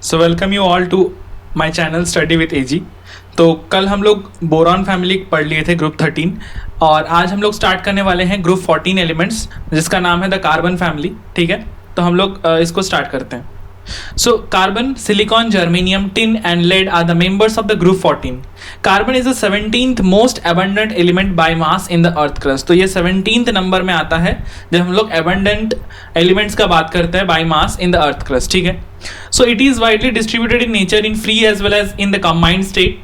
So welcome you all to my channel study with AG. तो कल हम लोग बोरॉन फैमिली पढ़ लिए थे ग्रुप 13 और आज हम लोग स्टार्ट करने वाले हैं ग्रुप 14 एलिमेंट्स जिसका नाम है द कार्बन फैमिली। ठीक है, तो हम लोग इसको स्टार्ट करते हैं। So carbon, silicon, germanium, tin and lead are the members of the group 14. Carbon is the 17th most abundant element by mass in the earth crust. तो ये 17th नंबर में आता है जब हम लोग abundant elements का बात करते हैं by mass in the earth crust. ठीक है, so it is widely distributed in nature in free as well as in the combined state.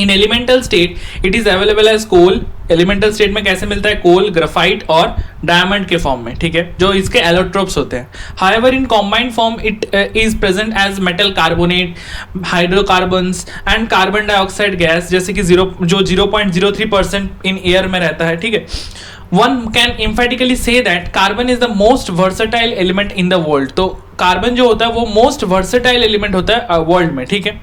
In elemental state it is available as coal. Elemental state में कैसे मिलता है? Coal, graphite और diamond के form में। ठीक है, जो इसके एलोट्रोप्स होते हैं। However in combined form it is present as metal carbonate, hydrocarbons and carbon dioxide gas, जैसे कि 0.03% इन एयर में रहता है। ठीक है, one can emphatically say that carbon is the most versatile element in the world. तो carbon जो होता है वो मोस्ट वर्सेटाइल एलिमेंट होता है वर्ल्ड में। ठीक है,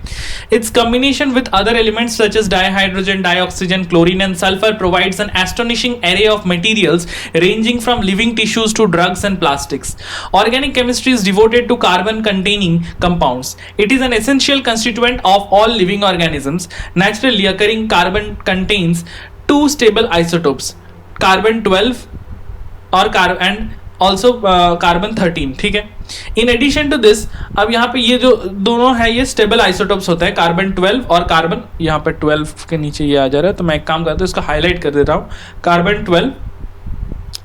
its combination with other elements such as dihydrogen, dioxygen, chlorine and sulphur provides an astonishing array of materials ranging from living tissues to drugs and plastics. Organic chemistry is devoted to carbon containing compounds. It is an essential constituent of all living organisms. Naturally occurring carbon contains two stable isotopes, carbon 12 और and also carbon 13. ठीक है, in addition to this अब यहाँ पे ये जो दोनों है ये स्टेबल आइसोटोप्स होता है, कार्बन 12 और कार्बन, यहाँ पे 12 के नीचे ये आ जा रहा है तो मैं एक काम करता हूँ इसको हाईलाइट कर देता हूँ, कार्बन 12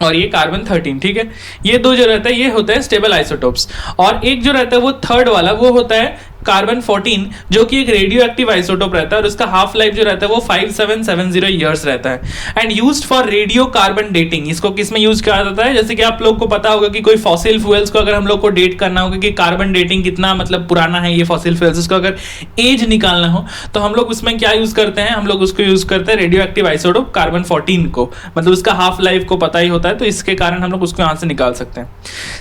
और ये कार्बन 13। ठीक है, ये दो जो रहता है ये होता है स्टेबल आइसोटोप्स, और एक जो रहता है वो थर्ड वाला वो होता है कार्बन 14 जो कि एक रेडियो एक्टिव आइसोटोप रहता है और उसका हाफ लाइफ जो रहता है वो 5770 ईयर्स रहता है and used for radio carbon dating. इसको किस में यूज किया जाता है? जैसे कि आप लोग को पता होगा कि कोई फॉसिल फ्यूल्स को अगर हम लोग को डेट करना होगा कि कार्बन डेटिंग कितना मतलब पुराना है ये फॉसिल फ्यूल्स, उसको अगर एज निकालना हो तो हम लोग उसमें क्या यूज करते हैं? हम लोग उसको यूज करते हैं रेडियो एक्टिव आइसोटोप कार्बन 14 को, मतलब उसका हाफ लाइफ को पता ही होता है तो इसके कारण हम लोग उसको यहाँ से निकाल सकते हैं।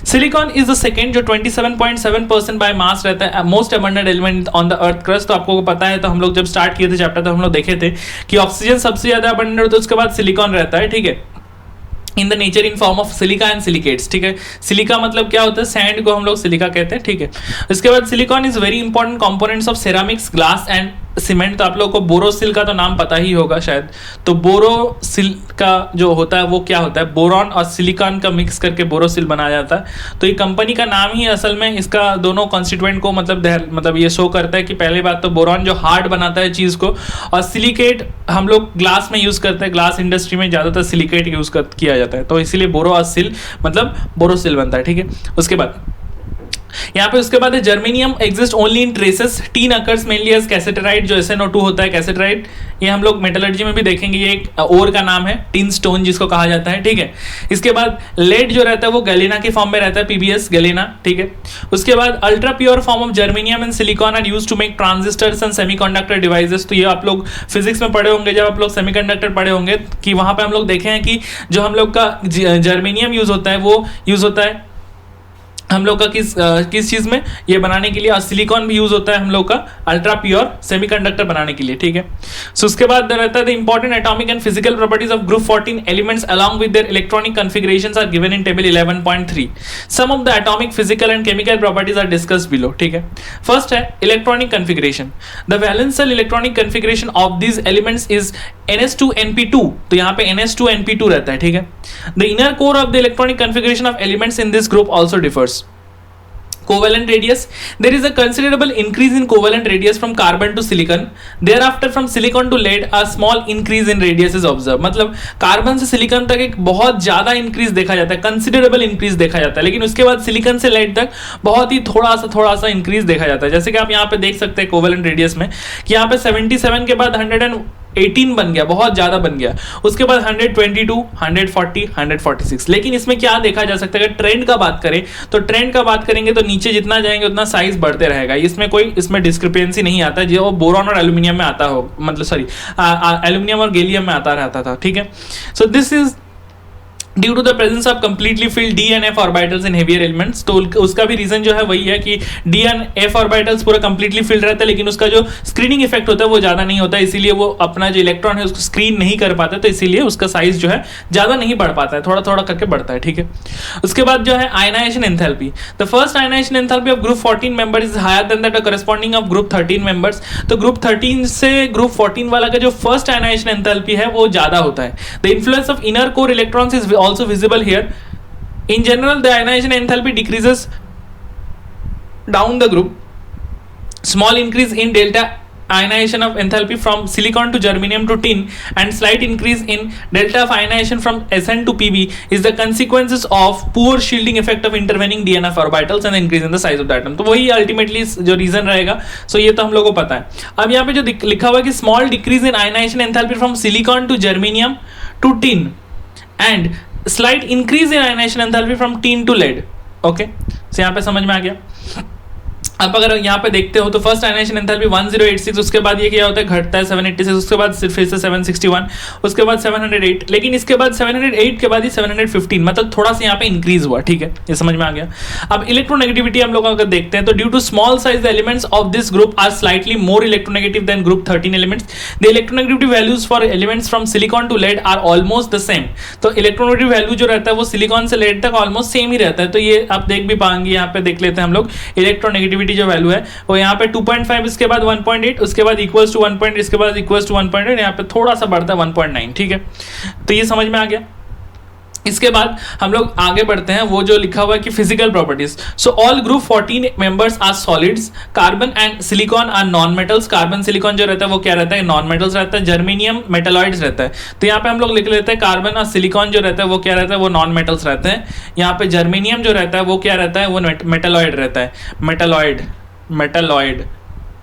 सिलिकॉन इज द सेकेंड जो 27.7% बाय मास रहता है, most abundant element on the earth crust. तो आपको पता है, तो हम लोग जब स्टार्ट किए थे चैप्टर तो हम लोग देखे थे कि ऑक्सीजन सबसे ज्यादा अबंडेंट होता है, उसके बाद सिलिकॉन रहता है। ठीक है, in the nature in form of silica and silicates. ठीक है, सिलिका मतलब क्या होता है? सैंड को हम लोग सिलिका कहते हैं। ठीक है, इसके बाद silicon is very important components of ceramics, glass and cement. तो आप लोगों को बोरोसिल का तो नाम पता ही होगा शायद। तो बोरोसिल का जो होता है वो क्या होता है? बोरॉन और सिलिकॉन का मिक्स करके बोरोसिल बनाया जाता है। तो ये कंपनी का नाम ही असल में इसका दोनों कॉन्स्टिट्यूएंट को मतलब ये शो करता है कि पहली बात तो बोरॉन जो हार्ड बनाता है चीज़ को, और सिलिकेट हम लोग ग्लास में यूज़ करते हैं, ग्लास इंडस्ट्री में ज़्यादातर सिलिकेट यूज़ किया जाता है तो इसीलिए बोरो और सिल मतलब बोरोसिल बनता है। ठीक है, उसके बाद यहाँ पे उसके बाद है germanium exist only in traces, tin occurs mainly as cassiterite, जो SnO2 होता है कैसेटराइट, ये हम लोग मेटलर्जी में भी देखेंगे, ये एक ओर का नाम है, टिन स्टोन जिसको कहा जाता है। ठीक है, इसके बाद लेड जो रहता है वो गैलेना के फॉर्म में रहता है, PbS गैलेना। ठीक है, उसके बाद ultra pure form of germanium and silicon are used to make transistors and semiconductor devices. तो ये आप लोग फिजिक्स में पढ़े होंगे, जब आप लोग सेमीकंडक्टर पढ़े होंगे कि वहां पे हम लोग देखे हैं कि जो हम लोग का जर्मेनियम यूज होता है वो यूज होता है हम लोग का किस चीज में ये बनाने के लिए, और सिलिकॉन भी यूज होता है हम लोग का अल्ट्रा प्योर सेमीकंडक्टर बनाने के लिए। ठीक है, सो उसके बाद रहता है the important atomic and physical properties of group 14 elements along with their electronic configurations are given in table 11.3। Some of the atomic physical and chemical properties are discussed below. ठीक है, फर्स्ट है electronic configuration. The valential electronic configuration of these elements is NS2Np2। तो यहाँ पे NS2Np2 रहता है। ठीक है, the inner core of the electronic configuration of elements in this group also differs. Covalent radius, there is a considerable increase in covalent radius from carbon to silicon. Thereafter from silicon to lead a small increase in radius is observed. मतलब carbon से silicon तक एक बहुत ज्यादा increase देखा जाता है, considerable increase देखा जाता है, लेकिन उसके बाद सिलिकॉन से लेड तक बहुत ही थोड़ा सा इंक्रीज देखा जाता है। जैसे कि आप यहाँ पे देख सकते हैं कोवेलेंट रेडियस में कि यहाँ पे 77 के बाद 118 बन गया, बहुत ज्यादा बन गया, उसके बाद 122, 140, 146। लेकिन इसमें क्या देखा जा सकता है? अगर ट्रेंड का बात करें तो ट्रेंड का बात करेंगे तो नीचे जितना जाएंगे उतना साइज बढ़ते रहेगा, इसमें डिस्क्रिपेंसी नहीं आता जो बोरॉन और एल्यूमिनियम में आता हो, मतलब सॉरी एल्यूमिनियम और गैलियम में आता रहता था। ठीक है, so this is due to the presence of completely filled d and f orbitals in heavier elements. तो उसका भी रीजन जो है वही है कि डी एंड एफ ऑर्बिटल्स पूरा कंप्लीटली फिल्ड रहता है, लेकिन उसका जो स्क्रीनिंग इफेक्ट होता है वो ज्यादा नहीं होता है, इसीलिए वो अपना जो इलेक्ट्रॉन है उसको स्क्रीन नहीं कर पाता, तो इसीलिए उसका साइज जो है ज्यादा नहीं बढ़ पाता है, थोड़ा थोड़ा करके बढ़ता है, ठीक है। उसके बाद जो है ionisation enthalpy. The first ionisation enthalpy of group 14 member is higher than that corresponding of group 13 members. तो ग्रुप 13 से ग्रुप 14 वाला का जो फर्स्ट आयनाइजेशन एंथैल्पी है वो ज्यादा होता है। The influence of inner core electrons is also visible here. In general, the ionization enthalpy decreases down the group. Small increase in delta ionization of enthalpy from silicon to germanium to tin and slight increase in delta of ionization from Sn to Pb is the consequences of poor shielding effect of intervening DNF orbitals and increase in the size of the atom। तो वही ultimately जो reason रहेगा। So ये तो हम लोगों को पता है। अब यहाँ पे जो लिखा हुआ है कि small decrease in ionization enthalpy from silicon to germanium to tin and slight increase in ionisation enthalpy from tin to lead. Okay, तो यहाँ पे समझ में आ गया। अब अगर यहाँ पे देखते हो तो फर्स्ट आयनाइजेशन एंथैल्पी 1086, उसके बाद ये क्या होता है घटता है 786, उसके बाद फिर से 761, उसके बाद 708, लेकिन इसके बाद 708 के बाद ही 715, मतलब थोड़ा सा यहाँ पे इंक्रीज हुआ, ठीक है, ये समझ में आ गया। अब इलेक्ट्रोनेगेटिविटी हम लोग अगर देखते हैं तो due to small size elements of this group are slightly more electronegative than group 13 elements. The electronegativity values for elements from silicon to lead are almost the same. तो इलेक्ट्रोनेगेटिव वैल्यू जो रहता है वो सिलिकॉन से lead तक almost same ही रहता है। तो ये आप देख भी पाएंगे, यहाँ पे देख लेते हैं हम लोग इलेक्ट्रोनेगेटिविटी जो वैल्यू है वो यहाँ पे 2.5, इसके बाद 1.8, उसके बाद इक्वल्स टू 1 पॉइंट, इसके बाद इक्वल्स टू 1.8, यहाँ पे थोड़ा सा बढ़ता है 1.9, ठीक है। तो ये समझ में आ गया। इसके बाद हम लोग आगे बढ़ते हैं, वो जो लिखा हुआ है कि physical properties. So all group 14 members are solids, carbon and silicon are non metals. Carbon silicon जो रहता है वो क्या रहता है, नॉन मेटल्स रहता है। जर्मेनियम मेटालॉइड्स रहता है। तो यहाँ पे हम लोग लिख लेते हैं कार्बन और सिलिकॉन जो रहता है वो क्या रहता है, वो नॉन मेटल्स रहते हैं। यहाँ पे जर्मेनियम जो रहता है वो क्या रहता है, वो मेटालॉइड रहता है, मेटालॉइड।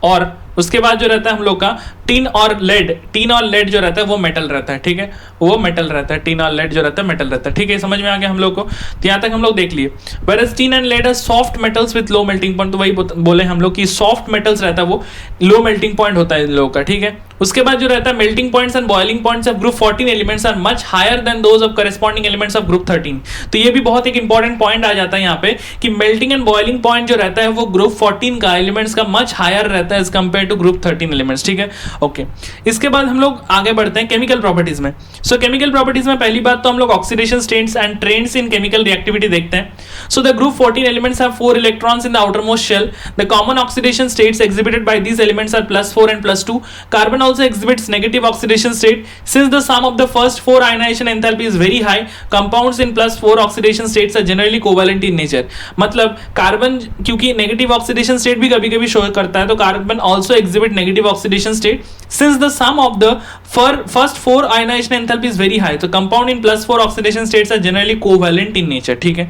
और उसके बाद जो रहता है हम लोग का टिन और लेड जो रहता है वो मेटल रहता है, ठीक है, वो मेटल रहता है। टिन और लेड जो रहता है मेटल रहता है, ठीक है, समझ में आ गया हम लोग को। तो यहाँ तक हम लोग देख लिए। Whereas tin and lead are soft metals with low melting point. तो वही बोले हम लोग कि सॉफ्ट मेटल्स रहता है वो लो मेल्टिंग पॉइंट होता है इन लोगों का, ठीक है। उसके बाद जो रहता है melting points and boiling points of group 14 elements are much higher than those of corresponding elements of group 13। तो ये भी बहुत एक इंपॉर्टेंट पॉइंट आ जाता है यहाँ पे कि मेल्टिंग एंड बॉइलिंग पॉइंट जो रहता है वो ग्रुप 14 का एलिमेंट्स का मच हायर रहता है as compare to group 13 elements, ठीक है। ओके, इसके बाद हम लोग आगे बढ़ते हैं केमिकल प्रॉपर्टीज में। सो केमिकल प्रॉपर्टीज में पहली बात तो हम लोग oxidation states and trends in chemical reactivity देखते हैं। So the group 14 elements have 4 electrons in the outermost shell. The common oxidation states exhibited by these elements are +4 and +2. Carbon also exhibits negative oxidation state. Since the sum of the first 4 ionization enthalpy is very high, compounds in +4 oxidation states are generally covalent in nature. मतलब carbon क्योंकि negative oxidation state भी कभी कभी show करता है, तो carbon also exhibit negative oxidation state since the sum of the first 4 ionization enthalpy is very high. तो compound in +4 oxidation states are generally covalent in nature, ठीक है।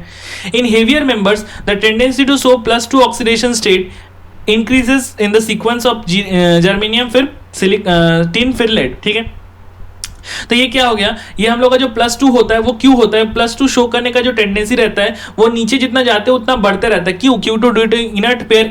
In heavier members, the tendency to show +2 oxidation state increases in the sequence of germanium फिर tin फिर lead, ठीक है। तो ये क्या हो गया, ये हम लोग का जो +2 होता है वो क्यों होता है, +2 शो करने का जो टेंडेंसी रहता है वो नीचे जितना जाते हैं उतना बढ़ते रहता है। क्यों, due to inert pair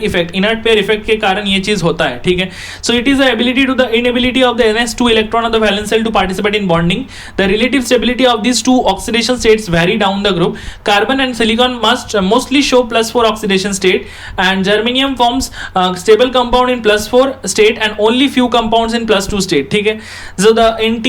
effect के कारण ये चीज होता है, ठीक है। So it is the ability to the inability of the ns2 electron of the valence shell to participate in bonding. The relative stability of this two oxidation states vary down the group. Carbon and silicon must mostly show +4 oxidation state and germanium forms stable compound in +4 state and only few compounds in +2 state, ठीक है। So the in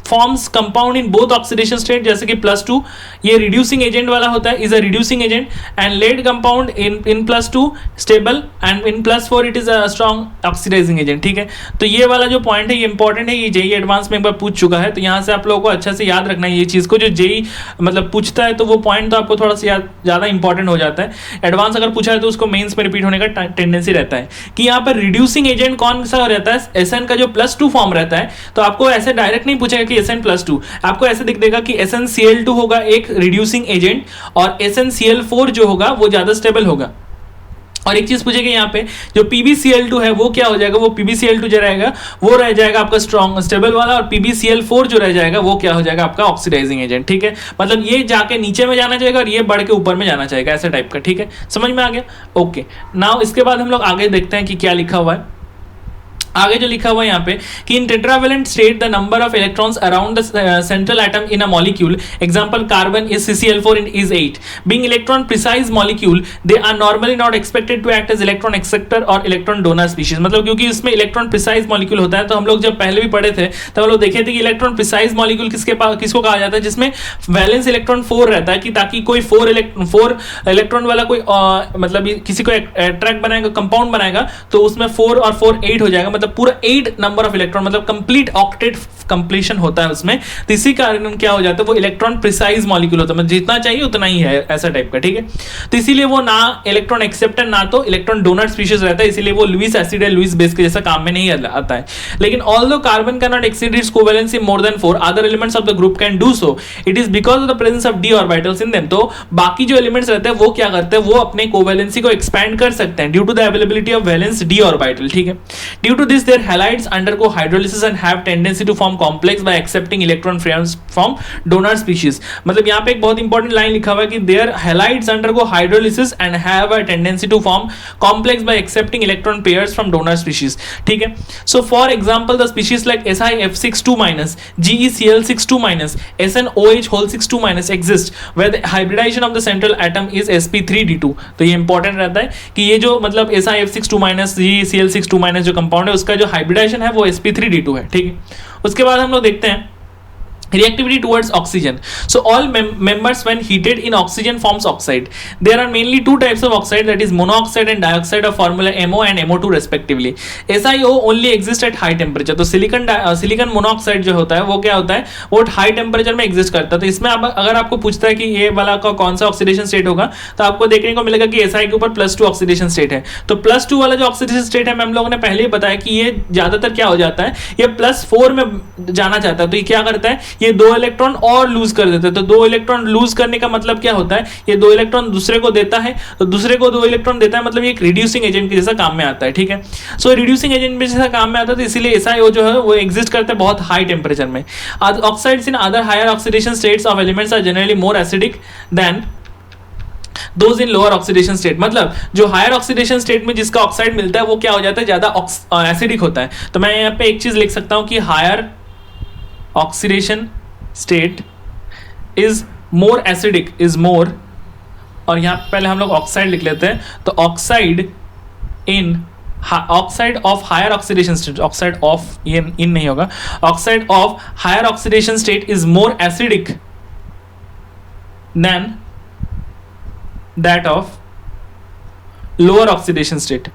forms compound in both oxidation state, जैसे कि +2 ये reducing agent वाला होता है, is a reducing agent and lead compound in +2 stable and in +4 it is a strong oxidising agent, ठीक है। तो ये वाला जो पॉइंट है ये इंपॉर्टेंट है, ये जेई एडवांस में एक बार पूछ चुका है, तो यहाँ से आप लोगों को अच्छा से याद रखना है ये चीज को। जो जेई मतलब पूछता है तो वो पॉइंट तो आपको थोड़ा सा ज्यादा इंपॉर्टेंट हो जाता है। एडवांस अगर पूछा है तो उसको मेंस में रिपीट होने का टेंडेंसी रहता है कि यहाँ पर रिड्यूसिंग एजेंट कौन सा रहता है, SN का जो +2 फॉर्म रहता है। तो आपको ऐसे डायरेक्ट नहीं पूछेगा कि SN+2, आपको ऐसे दिख देगा कि SnCl2 होगा एक रिड्यूसिंग एजेंट और SnCl4 जो होगा वो ज्यादा स्टेबल होगा। और एक चीज पूछेगा यहाँ पे जो PbCl2 है वो क्या हो जाएगा, वो PbCl2 जो रहेगा वो रह जाएगा आपका स्ट्रॉन्ग स्टेबल वाला, और PbCl4 जो रह जाएगा वो क्या हो जाएगा आपका ऑक्सीडाइजिंग एजेंट, ठीक है। मतलब ये जाके नीचे में जाना चाहिए और ये बढ़ के ऊपर में जाना चाहिए, ऐसे टाइप का, ठीक है। समझ में आ गया। ओके, नाउ इसके बाद हम लोग आगे देखते हैं कि क्या लिखा हुआ है। आगे जो लिखा हुआ है यहाँ पे कि in tetravalent state the number of electrons around the central atom in a molecule example carbon is CCl4 is 8 being electron precise molecule they are normally not expected to act as electron acceptor or electron donor species मतलब क्योंकि इसमें electron precise molecule होता है तो हम लोग जब पहले भी पढ़े थे तब हम लोग देखे थे कि इलेक्ट्रॉन प्रिसाइज मॉलिक्यूल किसको कहा जाता है जिसमें वैलेंस इलेक्ट्रॉन 4 रहता है कि ताकि कोई 4 इलेक्ट्रॉन वाला कोई मतलब किसी को अट्रैक्ट बनाएगा कंपाउंड बनाएगा तो उसमें 4 और 4 8 हो जाएगा मतलब पूरा 8 नंबर ऑफ इलेक्ट्रॉन मतलब कंप्लीट ऑक्टेट कंप्लीशन होता है उसमें तो इसी कारण क्या हो जाता है वो इलेक्ट्रॉन प्रिसाइज मॉलिक्यूल होता है मतलब जितना चाहिए उतना ही है ऐसा टाइप का ठीक है तो इसीलिए वो ना इलेक्ट्रॉन एक्सेप्टर ना तो इलेक्ट्रॉन डोनर स्पीशीज रहता है इसीलिए वो लुईस एसिड या लुईस बेस के जैसा काम में नहीं आता है लेकिन although carbon can not exceed it's covalency more than 4 other elements of the group can do so it is because of the presence of D orbitals in them तो बाकी जो एलिमेंट्स रहते हैं वो क्या करते हैं वो अपने कोवैलेंसी को एक्सपैंड कर सकते हैं due to the availability of valence d orbital ठीक है due to this their halides undergo hydrolysis and have tendency to form complex by accepting electron from donor species मतलब यहाँ पे एक बहुत इंपॉर्टेंट लाइन लिखा हुआ है कि their halides undergo hydrolysis and have a tendency to form complex by accepting electron pairs from donor species ठीक है so for example the species like SiF62- GeCl62- SnOH62- exist where the hybridization of the central atom is sp3d2 तो ये important रहता है कि ये जो मतलब SiF62- GeCl62- जो कंपाउंड है उसका जो हाइब्रिडाइजेशन है वो sp3d2 है ठीक है उसके बाद हम लोग देखते हैं reactivity towards oxygen so all members when heated in oxygen forms oxide there are mainly two types of oxide that is monoxide and dioxide of formula MO and MO2 respectively SiO only exists at high temperature तो silicon monoxide जो होता है वो क्या होता है वो high temperature में एग्जिस्ट करता है तो इसमें अगर आपको पूछता है कि ये वाला का कौन सा ऑक्सीडेशन स्टेट होगा तो आपको देखने को मिलेगा कि SI के ऊपर +2 ऑक्सीडेशन स्टेट है तो +2 वाला जो ऑक्सीडेशन स्टेट है हम लोगों ने पहले ही बताया कि ये ज्यादातर क्या हो जाता है ये +4 में जाना चाहता है तो ये क्या करता है ये 2 इलेक्ट्रॉन और लूज कर देते हैं तो 2 इलेक्ट्रॉन लूज करने का मतलब क्या होता है ये 2 इलेक्ट्रॉन दूसरे को देता है तो दूसरे को 2 इलेक्ट्रॉन देता है मतलब ये एक रिड्यूसिंग एजेंट के जैसा काम में आता है ठीक है सो रिड्यूसिंग एजेंट में जैसा काम में आता है तो इसीलिए SiO जो है वो एग्जिस्ट करता है बहुत हाई टेम्परेचर में oxides in other higher oxidation states of elements are generally more acidic than those in lower oxidation state मतलब जो हायर ऑक्सीडेशन स्टेट में जिसका ऑक्साइड मिलता है वो क्या हो जाता है ज्यादा एसिडिक होता है तो मैं यहाँ पे एक चीज लिख सकता हूं कि higher oxidation state is more acidic is more और यहां पहले हम लोग ऑक्साइड लिख लेते हैं तो oxide of higher oxidation state oxide of ये इन नहीं होगा oxide of higher oxidation state is more acidic than that of lower oxidation state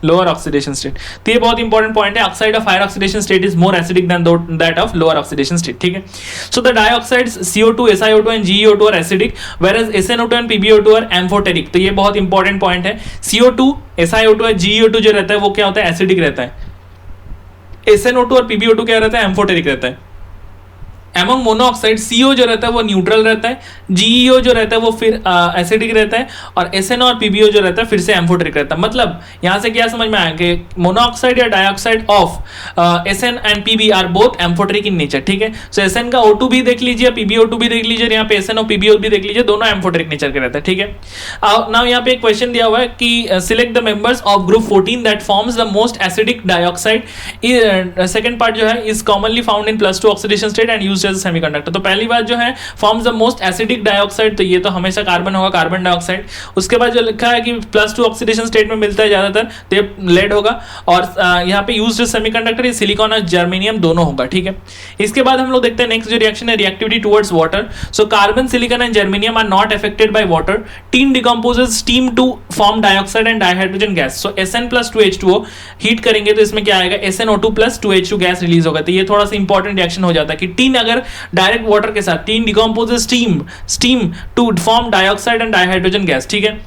lower oxidation state तो ये बहुत इंपॉर्टेंट पॉइंट है oxide of higher oxidation state is more acidic than that of lower oxidation state ठीक है so the dioxides CO2 SiO2 and GeO2 are acidic whereas SnO2 and PbO2 are amphoteric तो ये बहुत important point है CO2 SiO2 और GeO2 जो रहता है वो क्या होता है एसिडिक रहता है SnO2 और PbO2 क्या रहता है एम्फोटेरिक रहता है एमंग मोनोऑक्साइड CO जो रहता है वो न्यूट्रल रहता है GeO जो रहता है वो फिर एसिडिक रहता है और SN और PbO जो रहता है फिर से एम्फोटेरिक रहता है मतलब यहां से क्या समझ में आया कि मोनोऑक्साइड या dioxide of SN and PB are both amphoteric in nature ठीक है सो SN का O2 भी देख लीजिए PbO2 भी देख लीजिए यहाँ पे SN और PbO भी देख लीजिए दोनों एम्फोटेरिक नेचर के रहता है ठीक है नाउ यहाँ पे एक क्वेश्चन दिया हुआ है कि select the members of group 14 that forms the most acidic dioxide second part जो है is commonly found in +2 oxidation state and used as a semiconductor तो पहली बात जो है forms the most acidic dioxide तो ये तो हमेशा कार्बन होगा कार्बन डाइऑक्साइड उसके बाद जो लिखा है कि +2 ऑक्सीडेशन स्टेट में मिलता है ज्यादातर तो ये लेड होगा और यहाँ पे यूज्ड सेमीकंडक्टर ये सिलिकॉन और जर्मेनियम दोनों होगा ठीक है इसके बाद हम लोग देखते हैं नेक्स्ट जो रिएक्शन है reactivity towards water so carbon silicon and germanium are not affected by water tin decomposes steam to form dioxide and dihydrogen gas so Sn + 2H2O heat करेंगे तो इसमें क्या आएगा SnO2 + 2H2 गैस रिलीज होगा तो ये थोड़ा सा इंपॉर्टेंट रिएक्शन हो जाता है कि टीन अगर डायरेक्ट वाटर के साथ tin decomposes steam to form dioxide and dihydrogen gas ठीक है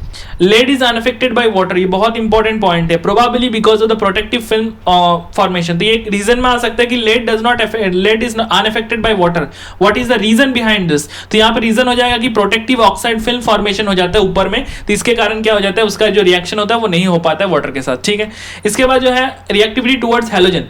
lead is unaffected by water ये बहुत इंपॉर्टेंट पॉइंट है probably because of the protective film formation तो ये एक रीजन में आ सकता है कि lead is unaffected by water what is the reason behind this तो यहाँ पे रीजन हो जाएगा कि प्रोटेक्टिव ऑक्साइड फिल्म फॉर्मेशन हो जाता है ऊपर में तो इसके कारण क्या हो जाता है उसका जो रिएक्शन होता है वो नहीं हो पाता है वाटर के साथ ठीक है इसके बाद जो है reactivity towards halogen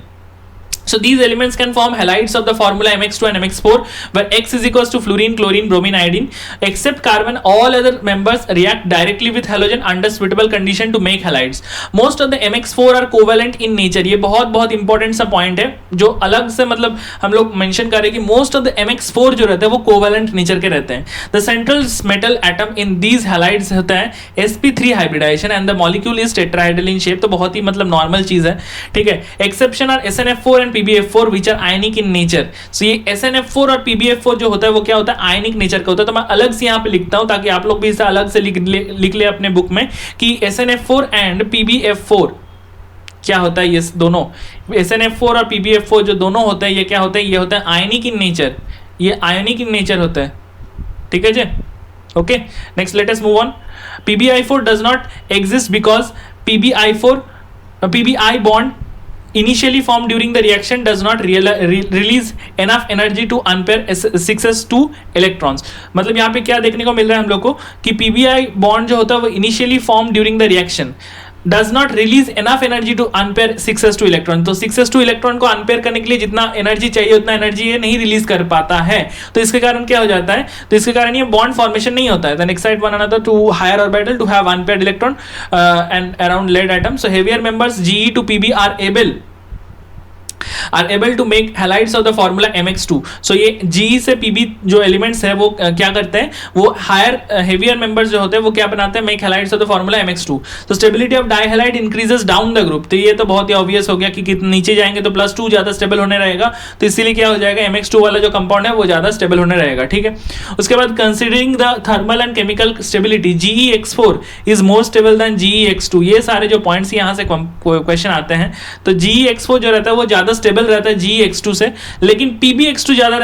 So these elements can form halides of the formula MX2 and MX4, where X is equals to fluorine, chlorine, bromine, iodine. Except carbon, all other members react directly with halogen under suitable condition to make halides. Most of the MX4 are covalent in nature. ये बहुत बहुत important सा point है जो अलग से मतलब हम लोग मेंशन करें कि मोस्ट ऑफ द MX4 जो रहते हैं वो कोवेलेंट नेचर के रहते हैं. The central metal atom in these halides होता है sp3 hybridization and the molecule is tetrahedral in shape. तो बहुत ही मतलब नॉर्मल चीज है, ठीक है. Exception are SNF4 and PbF4 which are ionic in nature. So ये SNF4 और PbF4 जो होता है वो क्या होता है, आयनिक नेचर का होता है. तो मैं अलग से यहाँ पे लिखता हूँ ताकि आप लोग भी इसे अलग से लिख ले अपने बुक में कि SNF4 एंड PbF4 क्या होता है. ये दोनों SNF4 और PbF4 जो दोनों होते हैं ये क्या होता है, ये होता है आयनिक इन नेचर. ये आयनिक इन नेचर होता है, ठीक है जी. Okay, next let us move on. PbI4 does not exist because PbI bond initially formed during the reaction does not release enough energy to unpair 6s2 electrons. मतलब यहाँ पे क्या देखने को मिल रहा है हम लोग को कि PbI बॉन्ड जो होता है वो initially formed during the reaction does not release enough energy to unpair 6s2 electron. तो 6s2 इलेक्ट्रॉन को अनपेयर करने के लिए जितना एनर्जी चाहिए उतना एनर्जी ये नहीं रिलीज कर पाता है. तो इसके कारण क्या हो जाता है, तो इसके कारण ये बॉन्ड फॉर्मेशन नहीं होता है. Then excite one another to higher orbital to have unpaired electron and around lead atom. So heavier members Ge to Pb are able to make halides of the formula MX2. so ये Ge से Pb जो elements है वो क्या करते हैं, वो higher heavier members जो होते हैं वो क्या बनाते हैं, make halides of the formula MX2. so stability of dihalide increases down the group. तो ये तो बहुत ही ऑब्वियस हो गया कि नीचे जाएंगे तो +2 ज्यादा स्टेबल होने रहेगा. तो इसीलिए क्या हो जाएगा, MX2 वाला जो कंपाउंड है वो ज्यादा स्टेबल होने रहेगा, ठीक है. उसके बाद considering the thermal and chemical stability GeX4 is more stable then GeX2. ये सारे जो पॉइंट्स यहाँ से क्वेश्चन आते हैं. तो GeX4 जो रहता है वो ज्यादा स्टेबल रहता है GeX2 से, लेकिन PbX2 ज्यादा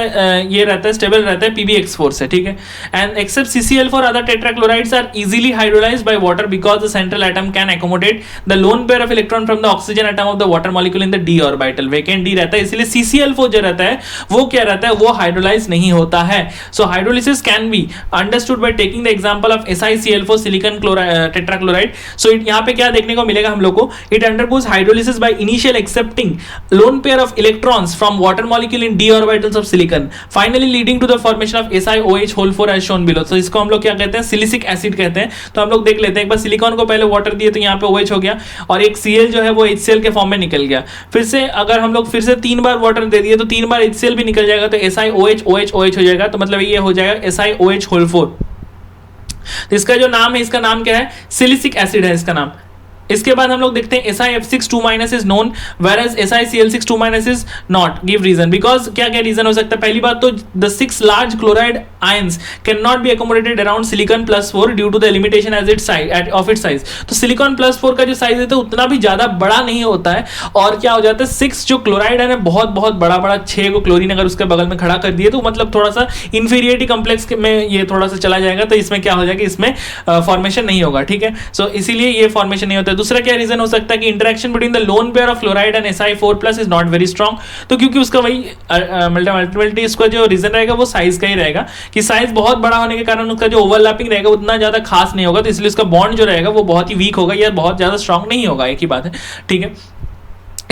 ये रहता है, स्टेबल रहता है PbX4 से, ठीक है. And except CCl4 other tetrachlorides are easily hydrolysed by water because the central atom can accommodate the lone pair of electron from the oxygen atom of the water molecule in the d orbital. Vacant d रहता है, इसलिए CCl4 जो रहता है वो क्या रहता है, वो हाइड्रोलाइज नहीं होता है. So hydrolysis can be understood by taking the example of SiCl4 silicon tetrachloride. So यहाँ पे क्या देखने को मिलेगा हम लोग को, it undergoes hydrolysis by initial accepting lone pair of electrons from water molecule in d orbitals of silicon, finally leading to the formation of SiOH whole 4 as shown below. तो इसको हम लोग क्या कहते हैं, सिलिसिक एसिड कहते हैं. तो हम लोग देख लेते हैं, एक बार सिलिकॉन को पहले वाटर दिए तो यहाँ पे OH हो गया और एक Cl जो है वो HCl के फॉर्म में निकल गया. फिर से अगर हम लोग फिर से 3 बार वाटर दे दिए तो 3 बार HCl भी निकल जाएगा, तो SiOH OH OH हो जाएगा. तो मतलब ये हो जाएगा SiOH whole 4. तो इसका जो नाम है, इसका नाम क्या है, सिलिसिक एसिड है इसका नाम. इसके बाद हम लोग देखते हैं SiF6 is known whereas SiCl6 is not. Give reason, because क्या क्या रीजन हो सकता है. पहली बात तो the 6 large chloride ions can not be accommodated around silicon +4 due to the limitation as it size of it size. तो silicon +4 का जो साइज है तो उतना भी ज्यादा बड़ा नहीं होता है. और क्या हो जाता है, 6 जो क्लोराइड है ना बहुत बहुत बड़ा बड़ा, 6 को क्लोरीन अगर उसके बगल में खड़ा कर दिए तो मतलब थोड़ा सा इंफीरियरिटी कॉम्प्लेक्स में ये थोड़ा सा चला जाएगा. तो इसमें क्या हो जाएगा, इसमें फॉर्मेशन नहीं होगा, ठीक है. सो इसीलिए ये फॉर्मेशन नहीं होता है. दूसरा क्या रीजन हो सकता है कि interaction between the lone pair of fluoride and Si4+ is not very strong. तो क्योंकि उसका वही अल्टीमेटली इसका जो रीजन रहेगा वो साइज का ही रहेगा कि साइज बहुत बड़ा होने के कारण उसका जो ओवरलैपिंग रहेगा उतना ज्यादा खास नहीं होगा. तो इसलिए उसका बॉन्ड जो रहेगा वो बहुत ही वीक होगा या बहुत ज्यादा स्ट्रॉन्ग नहीं होगा, एक ही बात है, ठीक है.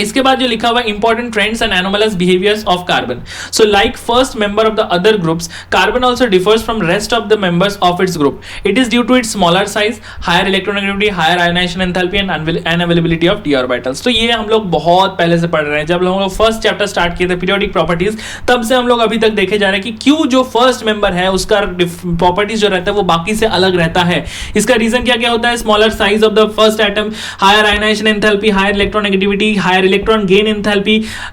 इसके बाद जो लिखा हुआ important trends and anomalous behaviours of carbon. So like first member of the other groups, carbon also differs from rest of the members of its group. It is due to its smaller size, higher electronegativity, higher ionization enthalpy and unavailability of d orbitals. तो ये हम लोग बहुत पहले से पढ़ रहे हैं. जब हम लोग फर्स्ट चैप्टर स्टार्ट किए थे पीरियोडिक प्रॉपर्टीज, तब से हम लोग अभी तक देखे जा रहे हैं कि क्यों जो फर्स्ट मेंबर है उसका प्रॉपर्टीज जो रहता है वो बाकी से अलग रहता है. इसका रीजन क्या क्या होता है, smaller size of the first atom, higher ionization enthalpy, higher electronegativity, higher electron gain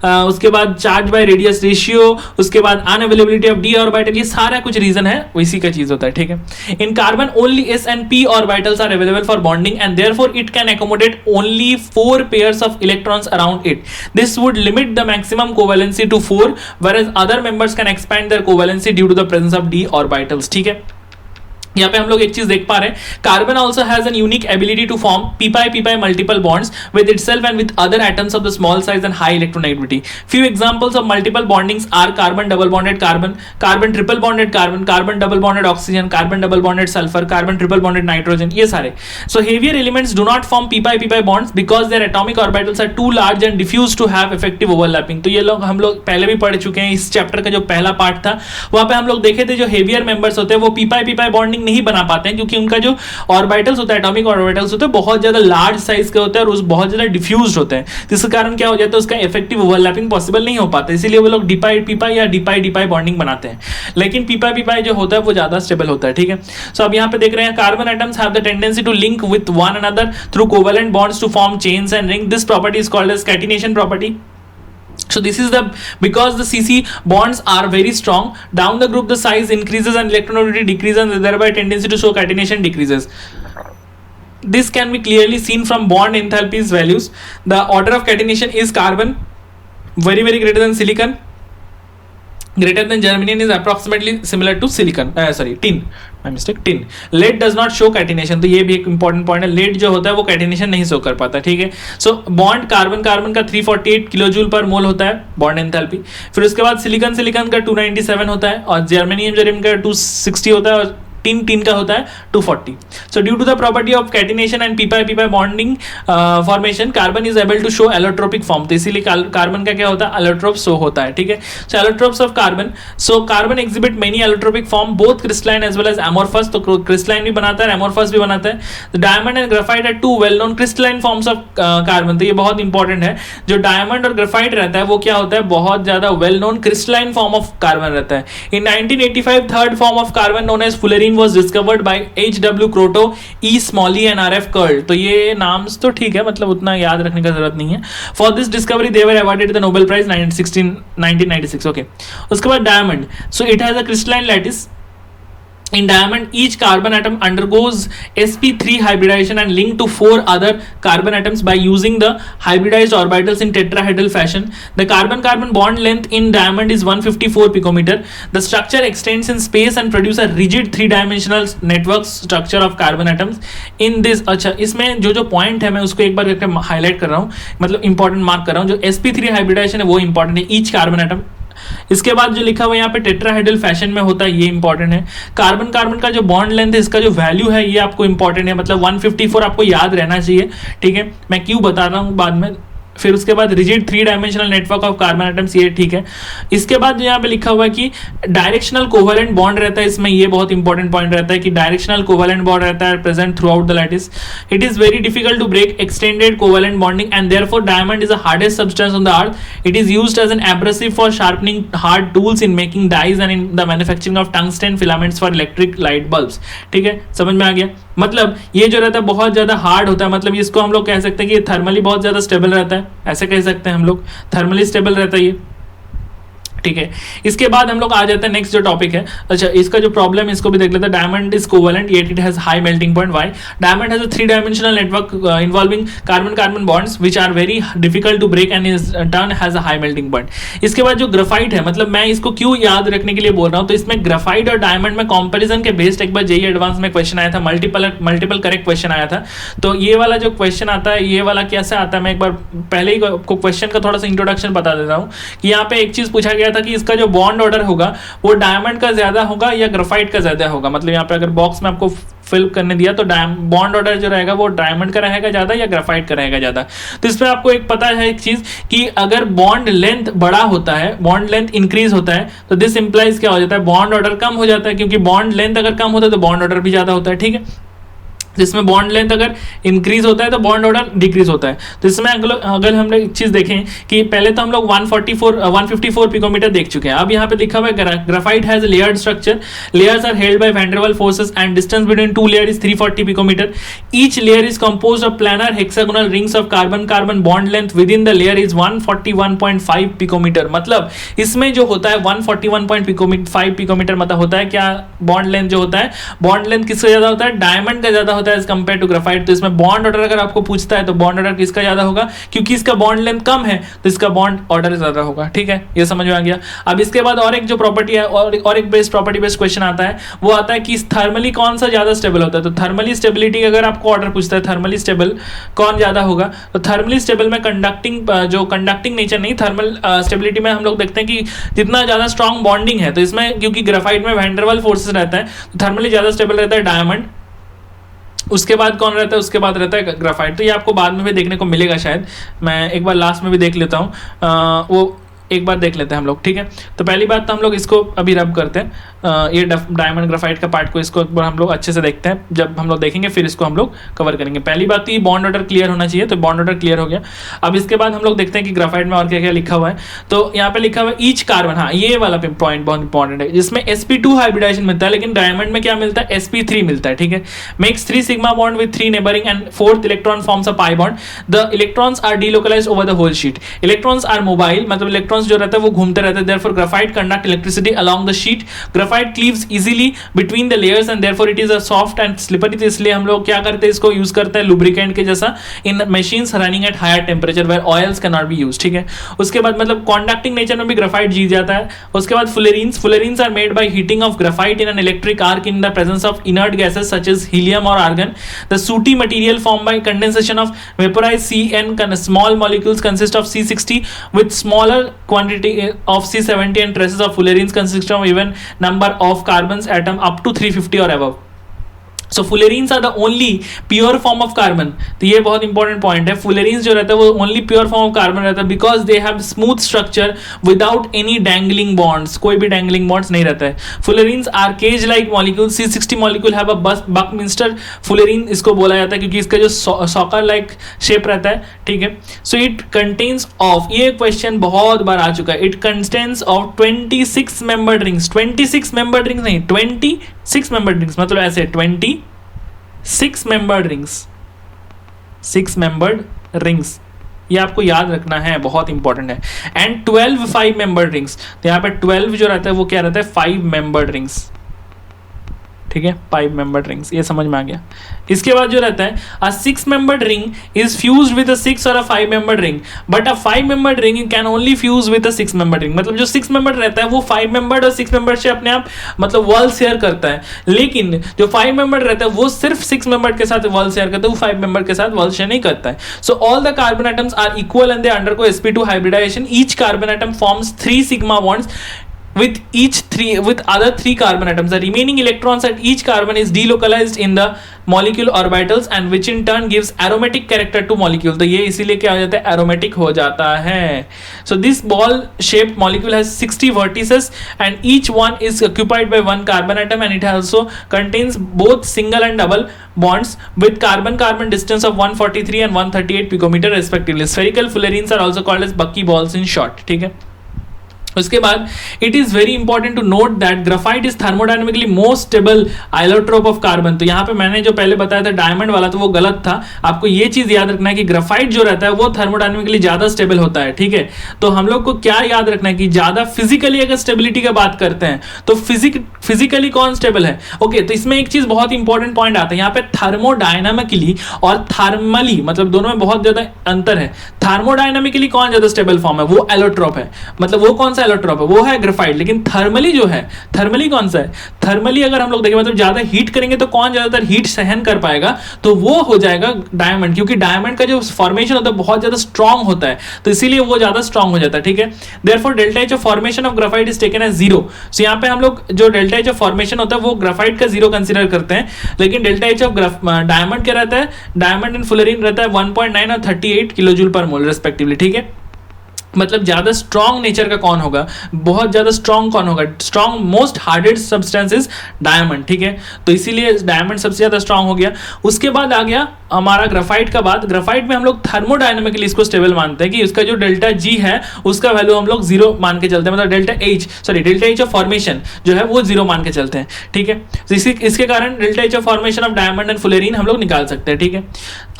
उसके बाद चार्ज बाय रेडियस रेशियो, उसके बाद अनअवेलेबिलिटी ऑफ d ऑर्बिटल. ये सारा कुछ रीजन है, इसी का चीज होता है, ठीक है. In carbon only s and p orbitals are available for bonding and therefore it can accommodate only 4 pairs of electrons around it. This would limit the maximum covalency to 4 whereas other members can expand their covalency due to the presence of d orbitals, ठीक है. यहाँ पे हम लोग एक चीज देख पा रहे हैं, carbon also has an unique ability to form pi multiple bonds with itself and with other atoms of the small size and high electronegativity. Few examples of multiple bondings are carbon double bonded carbon, carbon triple bonded carbon, carbon double bonded oxygen, carbon double bonded sulphur, carbon triple bonded nitrogen, ये सारे. So heavier elements do not form pi bonds because their atomic orbitals are to large and diffuse to have effective overlapping. तो ये लोग हम लोग पहले भी पढ़ चुके हैं, इस चैप्टर का जो पहला पार्ट था वहां पे हम लोग देखे थे जो हेवियर मेंबर्स होते हैं वो पी बॉन्डिंग नहीं बना पाते हैं, क्योंकि उनका जो ऑर्बिटल्स होता है, एटॉमिक ऑर्बिटल्स होते हैं, बहुत ज्यादा लार्ज साइज के होते हैं और उस बहुत ज्यादा डिफ्यूज्ड होते हैं. जिसके कारण क्या हो जाता है, उसका इफेक्टिव ओवरलैपिंग पॉसिबल नहीं हो पाता, इसीलिए वो लोग पीपाई या डिपाई बॉन्डिंग बनाते हैं. लेकिन पीपाई जो होता है वो ज्यादा स्टेबल होता है. ठीक है, सो अब यहाँ पे देख रहे हैं carbon atoms have the tendency to link with one another through covalent bonds to form chains and ring. This property is called as catenation property. So this is because the CC bonds are very strong, down the group the size increases and electronegativity decreases and thereby tendency to show catenation decreases. This can be clearly seen from bond enthalpies values. The order of catenation is carbon very greater than silicon, greater than germanium is approximately similar to silicon, tin, my mistake, tin. Lead does not show catenation. तो ये भी एक important point है, lead जो होता है वो catenation नहीं show कर पाता. ठीक है, so bond कार्बन का 348 किलोजूल पर मोल होता है bond enthalpy. फिर उसके बाद सिलिकॉन का 297 होता है और जर्मेनियम का 260 होता है और टीन का होता है 240. So due to the property of catenation and p pi bonding formation, carbon is able to show allotropic form. तो इसीलिए कार्बन का क्या होता है, एलोट्रोप शो होता है. ठीक है, so allotropes of carbon, so carbon exhibit many allotropic forms both crystalline as well as amorphous. तो क्रिस्टलाइन भी बनाता है, एमोर्फस भी बनाता है. Diamond and graphite are two well known crystalline forms of carbon. तो ये बहुत इंपॉर्टेंट है, जो डायमंड और ग्रेफाइट रहता है वो क्या होता है, बहुत ज्यादा well known crystalline form of carbon रहता है. In 1985 third form of carbon known as fullerene was discovered by H.W. Kroto, E. Smalley and R.F. Curl. तो ये नाम्स तो ठीक है, मतलब उतना याद रखने का जरूरत नहीं है. For this discovery they were awarded the Nobel Prize 1996. Okay. उसके बाद diamond, so it has a crystalline lattice. In diamond, each carbon atom undergoes sp3 hybridization and linked to 4 other carbon atoms by using the hybridized orbitals in tetrahedral fashion. The carbon-carbon bond length in diamond is 154 picometer. The structure extends in space and produce a rigid 3-dimensional network structure of carbon atoms. In this, अच्छा, इसमें जो point है मैं उसको एक बार highlight कर रहा हूँ, मतलब इंपॉर्टेंट मार्क कर रहा हूँ. जो sp3 हाइब्रिडाइजेशन है वो इंपॉर्टेंट है, ईच कार्बन एटम. इसके बाद जो लिखा हुआ यहाँ पे टेट्राहेड्रल फैशन में होता है, ये इंपॉर्टेंट है. कार्बन का जो बॉन्ड लेंथ है, इसका जो वैल्यू है ये आपको इंपॉर्टेंट है, मतलब 154 आपको याद रहना चाहिए. ठीक है, मैं क्यों बता रहा हूँ बाद में. फिर उसके बाद रिजिड 3-डायमेंशनल नेटवर्क ऑफ कार्बन एटम्स, ये ठीक है. इसके बाद जो यहाँ पे लिखा हुआ है कि डायरेक्शनल कोवेलेंट बॉन्ड रहता है, इसमें ये बहुत इंपॉर्टेंट पॉइंट रहता है कि डायरेक्शनल कोवेलेंट बॉन्ड रहता है present throughout the lattice. It is very difficult to break extended covalent bonding and therefore diamond is the hardest substance on the earth. It is used as an abrasive for sharpening hard tools in making dies and in the manufacturing of tungsten filaments for electric light bulbs. ठीक है, समझ में आ गया. मतलब ये जो रहता है बहुत ज्यादा हार्ड होता है, मतलब इसको हम लोग कह सकते हैं कि ये थर्मली बहुत ज्यादा स्टेबल रहता है, ऐसे कह सकते हैं हम लोग, थर्मली स्टेबल रहता है ये. ठीक है, इसके बाद हम लोग आ जाते हैं नेक्स्ट जो टॉपिक है. अच्छा, इसका जो प्रॉब्लम है इसको भी देख लेते हैं. Diamond is covalent yet it has high melting point. Why? Diamond has a 3-डायमेंशनल network involving carbon bonds which are very difficult to break and is turn has a high melting point. इसके बाद जो graphite है, मतलब मैं इसको क्यों याद रखने के लिए बोल रहा हूँ, तो इसमें ग्रेफाइट और डायमंड में कंपैरिजन के बेस्ड एक बार जेईई एडवांस में क्वेश्चन आया था, मल्टीपल करेक्ट क्वेश्चन आया था. तो ये वाला जो क्वेश्चन आता है, ये वाला कैसे आता है, मैं एक बार पहले ही आपको क्वेश्चन का थोड़ा सा इंट्रोडक्शन बता देता हूँ. कि यहाँ पे एक चीज पूछा गया था कि इसका जो बॉन्ड ऑर्डर होगा वो डायमंड का ज्यादा होगा या ग्रेफाइट का ज्यादा होगा. मतलब यहाँ पे अगर बॉक्स में आपको फिल करने दिया तो बॉन्ड ऑर्डर जो रहेगा वो डायमंड का रहेगा ज्यादा या ग्रेफाइट का रहेगा ज्यादा. तो इसमें आपको एक पता है एक चीज कि अगर बॉन्ड लेंथ बड़ा होता है, बॉन्ड लेंथ इंक्रीज होता है, तो दिस इंप्लाइज क्या हो जाता है, बॉन्ड ऑर्डर कम हो जाता है, क्योंकि बॉन्ड लेंथ अगर कम होता है तो बॉन्ड ऑर्डर भी ज्यादा होता है. ठीक है, जिसमें बॉन्ड लेंथ अगर इंक्रीज होता है तो बॉन्ड ऑर्डर डिक्रीज होता है. तो इसमें अगर हम लोग एक चीज देखें कि पहले तो हम लोग 154 पिकोमीटर देख चुके हैं. अब यहाँ पे लिखा हुआ है graphite has layered structure, layers are held by van der Waals forces and distance between 2 layer is 340 picometre. Each layer is composed of planar hexagonal rings of carbon bond length within the layer is 141.5 picometre. मतलब इसमें जो होता है 141.5 picometre, मतलब होता है क्या, bond length जो होता है, बॉन्ड लेंथ किससे ज्यादा होता है, डायमंड का ज्यादा होता होता है एज कम्पेयर टू ग्राफाइट। तो इसमें बॉन्ड ऑर्डर अगर आपको पूछता है तो बॉन्ड ऑर्डर किसका ज्यादा होगा, क्योंकि इसका बॉन्ड लेंथ कम है तो इसका बॉन्ड ऑर्डर ज्यादा होगा। ठीक है, ये समझ में आ गया। अब इसके बाद और एक जो प्रॉपर्टी है और एक बेस्ड प्रॉपर्टी बेस्ड क्वेश्चन आता है, वो आता है कि थर्मली कौन सा ज्यादा स्टेबल होता है। तो थर्मली स्टेबिलिटी अगर आपको ऑर्डर पूछता है थर्मली स्टेबल कौन ज्यादा होगा, तो थर्मली स्टेबल में कंडक्टिंग नेचर नहीं, थर्मल स्टेबिलिटी में हम लोग देखते हैं कि जितना ज्यादा स्ट्रॉन्ग बॉन्डिंग है, तो इसमें क्योंकि ग्राफाइट में वैन फोर्सेस रहता है तो थर्मली ज्यादा स्टेबल रहता है डायमंड। उसके बाद कौन रहता है, उसके बाद रहता है ग्राफाइट। तो ये आपको बाद में भी देखने को मिलेगा शायद, मैं एक बार लास्ट में भी देख लेता हूँ, वो एक बार देख लेते हैं हम लोग। ठीक है, तो पहली बात तो हम लोग इसको अभी रब करते हैं, ये डायमंड ग्राफाइट का पार्ट को इसको एक बार हम लोग अच्छे से देखते हैं, जब हम लोग देखेंगे फिर इसको हम लोग कवर करेंगे। पहली बात तो ये बॉन्ड ऑर्डर क्लियर होना चाहिए, तो बॉन्ड ऑर्डर क्लियर हो गया। अब इसके बाद हम लोग देखते हैं कि ग्राफाइट में और क्या क्या लिखा हुआ है। तो यहाँ पे लिखा हुआ है ईच कार्बन, हाँ ये वाला पॉइंट बहुत इंपॉर्टेंट है, जिसमें sp2 हाइब्रिडाइजेशन मिलता है, लेकिन डायमंड में क्या मिलता है, sp3 मिलता है। ठीक है, makes 3 sigma bond with 3 neighbouring and 4th electron forms a pi bond. The electrons are delocalized over the whole sheet. Electrons are mobile, मतलब इलेक्ट्रॉन्स जो रहता है वो घूमते रहते हैं। Therefore graphite conduct electricity along the sheet. Graphite cleaves easily between the layers and therefore it is a soft and slippery। तो इसलिए हम लोग क्या करते हैं, इसको यूज करते हैं लुब्रिकेंट के जैसा इन machines running at higher temperature where oils cannot be used। ठीक है, उसके बाद मतलब conducting nature में भी ग्राफाइट जीत जाता है। उसके बाद fullerenes are made by heating of graphite in an electric arc in the presence of inert gases such as helium or argon। The sooty material formed by condensation of vaporized CN small molecules consist of C60 with smaller quantity of C70 and traces of fullerenes consist of even number of carbons atom up to 350 or above। So fullerenes are the only pure form of carbon। तो ये बहुत important point है, fullerenes जो रहता है वो only pure form of carbon रहता है because they have smooth structure without any dangling bonds, कोई भी डैंगलिंग बॉन्ड्स नहीं रहता है। fullerenes are cage like molecule, C60 molecule have a buckminster fullerene इसको बोला जाता है क्योंकि इसका जो सॉकर लाइक शेप रहता है। ठीक है, सो इट कंटेन्स ऑफ, ये क्वेश्चन बहुत बार आ चुका है, it contains of 26 membered rings. 26 membered rings नहीं, 26 मेंबर्ड रिंग्स, मतलब ऐसे 26 मेंबर्ड रिंग्स, 6 मेंबर्ड रिंग्स, ये आपको याद रखना है, बहुत इंपॉर्टेंट है। एंड 12 5 मेंबर्ड रिंग्स, तो यहाँ पे 12 जो रहता है वो क्या रहता है, 5 मेंबर्ड रिंग्स। ठीक है, 5 मेंबर्ड रिंग्स, ये समझ में आ गया। इसके बाद जो रहता है अ 6 membered ring is fused with a 6 और अ 5 membered ring, but a 5 membered ring can only fuse with a 6 membered ring. मतलब जो 6 मेंबर्ड रहता है वो 5 मेंबर्ड और 6 मेंबर्ड से अपने आप मतलब वर्ल्ड शेयर करता है, लेकिन जो 5 मेंबर्ड रहता है वो सिर्फ 6 मेंबर्ड के साथ वर्ल्ड शेयर करता है, वो 5 मेंबर्ड के साथ वर्ल्ड शेयर नहीं करता है। So all the carbon atoms are equal and they undergo sp2 hybridization। Each carbon atom forms 3 sigma bonds with other 3 carbon atoms। The remaining electrons at each carbon is delocalized in the molecule orbitals and which in turn gives aromatic character to molecule। तो ये इसीलिए क्या हो जाता है, aromatic हो जाता है। So this ball shaped molecule has 60 vertices and each one is occupied by 1 carbon atom and it also contains both single and double bonds with carbon carbon distance of 143 and 138 picometer respectively। Spherical fullerenes are also called as buckyballs in short। ठीक है, उसके बाद it is very important to note that graphite is thermodynamically most stable allotrope of carbon. तो यहाँ पे मैंने जो पहले बताया था डायमंड वाला, तो वो गलत था। आपको ये चीज याद रखना है कि ग्राफाइट जो रहता है वो थर्मोडायनेमिकली ज्यादा स्टेबल होता है। ठीक है, तो हम लोग को क्या याद रखना है कि ज्यादा फिजिकली अगर स्टेबिलिटी का बात करते हैं तो फिजिकली कौन स्टेबल है। ओके, तो इसमें एक चीज बहुत इंपॉर्टेंट पॉइंट आता है यहाँ पे, थर्मोडायनामिकली और थर्मली, मतलब दोनों में बहुत ज्यादा अंतर है। थर्मोडायनामिकली कौन ज्यादा स्टेबल फॉर्म है, वो एलोट्रोप है, मतलब वो कौन सा एलोट्रोप है, वो है ग्राफाइट। लेकिन थर्मली जो है, थर्मली कौन सा है, थर्मली अगर हम लोग देखें मतलब ज्यादा हीट करेंगे तो कौन ज्यादातर हीट सहन कर पाएगा, तो वो हो जाएगा डायमंड, क्योंकि डायमंड का जो फॉर्मेशन होता है बहुत ज्यादा स्ट्रॉन्ग होता है, तो इसीलिए वो ज्यादा स्ट्रॉन्ग हो जाता है। ठीक है, therefore delta H of formation of graphite is taken as 0। So यहाँ पे हम लोग जो डेल्टा एच ऑफ फॉर्मेशन होता है वो ग्राफाइट का 0 कंसीडर करते हैं, लेकिन डेल्टा एच ऑफ डायमंड क्या रहता है, डायमंड एंड फुलरीन रहता है 1.9 और 38 किलो जूल पर मोल रेस्पेक्टिवली। ठीक है, मतलब ज्यादा स्ट्रॉन्ग नेचर का कौन होगा, बहुत ज्यादा स्ट्रॉन्ग कौन होगा, strong most hardest substance is diamond. ठीक है, तो इसीलिए डायमंड सबसे ज्यादा स्ट्रॉन्ग हो गया। उसके बाद आ गया हमारा ग्राफाइट का बात। ग्राफाइट में हम लोग थर्मोडायनेमिकली इसको स्टेबल मानते हैं कि उसका जो डेल्टा जी है उसका वैल्यू हम लोग 0 मान के चलते हैं, मतलब डेल्टा एच ऑफ फॉर्मेशन जो है वो 0 मान के चलते हैं। ठीक है, तो इसके कारण delta H of formation of diamond and fullerene हम लोग निकाल सकते हैं। ठीक है,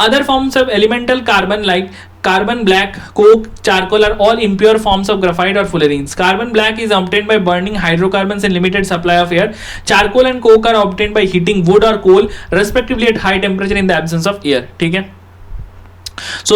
other forms of elemental carbon like carbon black, coke, charcoal are all impure forms of graphite or fullerenes. Carbon black is obtained by burning hydrocarbons in limited supply of air. Charcoal and coke are obtained by heating wood or coal respectively at high temperature in the absence of air. ठीक है, सो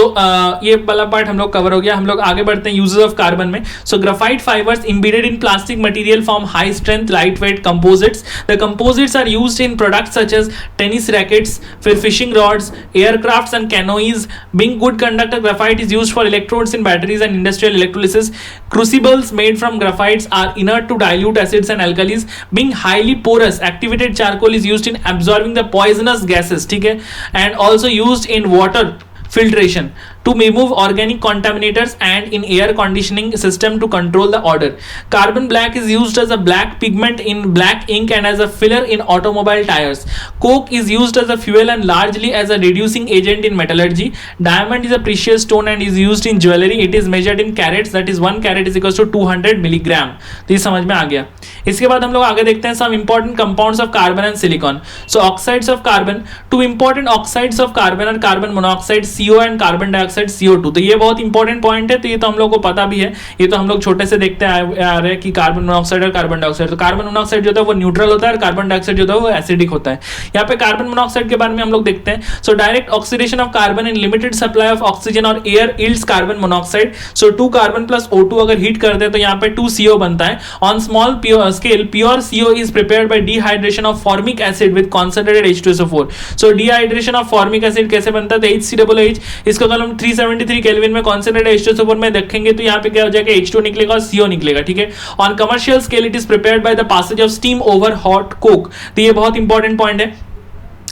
ये वाला part हम लोग cover हो गया. हम लोग आगे बढ़ते हैं यूजेस ऑफ कार्बन में. So graphite fibres embedded in plastic material form high strength light weight composites. The composites are used in products such as tennis rackets, फिर fishing rods, aircrafts and canoes. Being good conductor, graphite is used for electrodes in batteries and industrial electrolysis. Crucibles made from graphites are inert to dilute acids and alkalis. Being highly porous, activated charcoal is used in absorbing the poisonous gases, ठीक है, and also used in water filtration to remove organic contaminators and in air conditioning system to control the odor. Carbon black is used as a black pigment in black ink and as a filler in automobile tires. Coke is used as a fuel and largely as a reducing agent in metallurgy. Diamond is a precious stone and is used in jewelry. It is measured in carats, that is 1 carat is equals to 200 milligram. तो ये समझ में आ गया. इसके बाद हम लोग आगे देखते हैं some important compounds of carbon and silicon. So oxides of carbon, two important oxides of carbon are carbon monoxide CO and carbon dioxide CO2. तो ये बहुत इंपॉर्टेंट पॉइंट है, तो ये तो हम लोग को पता भी है, ये तो हम लोग छोटे से देखते आ रहे हैं कि कार्बन मोनोऑक्साइड और कार्बन डाइऑक्साइड. तो कार्बन मोनोऑक्साइड जो है वो न्यूट्रल होता है और कार्बन डाइऑक्साइड जो है वो एसिडिक होता है. यहाँ पे कार्बन मोनोऑक्साइड के बारे में हम लोग देखते हैं. So direct oxidation of carbon in limited supply of oxygen और एयर यील्ड्स कार्बन मोनोऑक्साइड. सो 2 कार्बन प्लस O2 अगर हीट करते हैं तो यहाँ पे 2 CO बनता है. On small scale pure CO is prepared by dehydration of formic acid with concentrated H2SO4. So dehydration of formic acid कैसे बनता है, तो HCOOH, इसको अगर हम 373 केल्विन में कॉन्संट्रेटेड H2SO4 में देखेंगे तो यहाँ पे क्या हो जाएगा, H2 निकलेगा और CO निकलेगा. ठीक है, on commercial scale it is prepared by the passage of steam over hot coke. तो ये बहुत इंपॉर्टेंट पॉइंट है.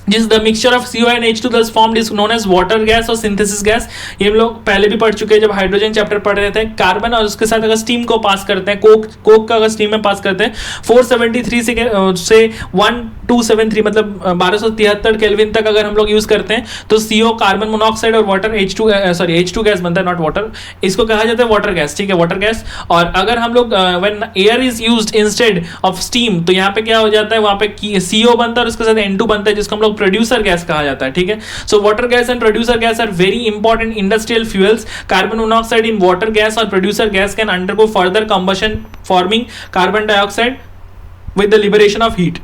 जिस the mixture of CO and H2 thus formed is known as water gas और सिंथेसिस गैस. ये हम लोग पहले भी पढ़ चुके हैं जब हाइड्रोजन चैप्टर पढ़ रहे थे. कार्बन और उसके साथ अगर स्टीम को पास करते हैं, कोक का अगर स्टीम में पास करते हैं 473 से 1273 मतलब 1273 केल्विन तक अगर हम लोग यूज करते हैं तो CO कार्बन मोनोऑक्साइड और वाटर H2 गैस बनता है, नॉट वाटर. इसको कहा जाता है वाटर गैस. ठीक है, वाटर गैस. और अगर हम लोग when air is used instead of steam तो यहाँ पे क्या हो जाता है, वहां पे CO बनता है और उसके साथ N2 बनता है जिसको हम लोग प्रोड्यूसर गैस कहा जाता है. ठीक है, so water gas and producer gas are very important industrial fuels. Carbon monoxide in water gas or producer gas can undergo further combustion forming carbon dioxide with the liberation of heat.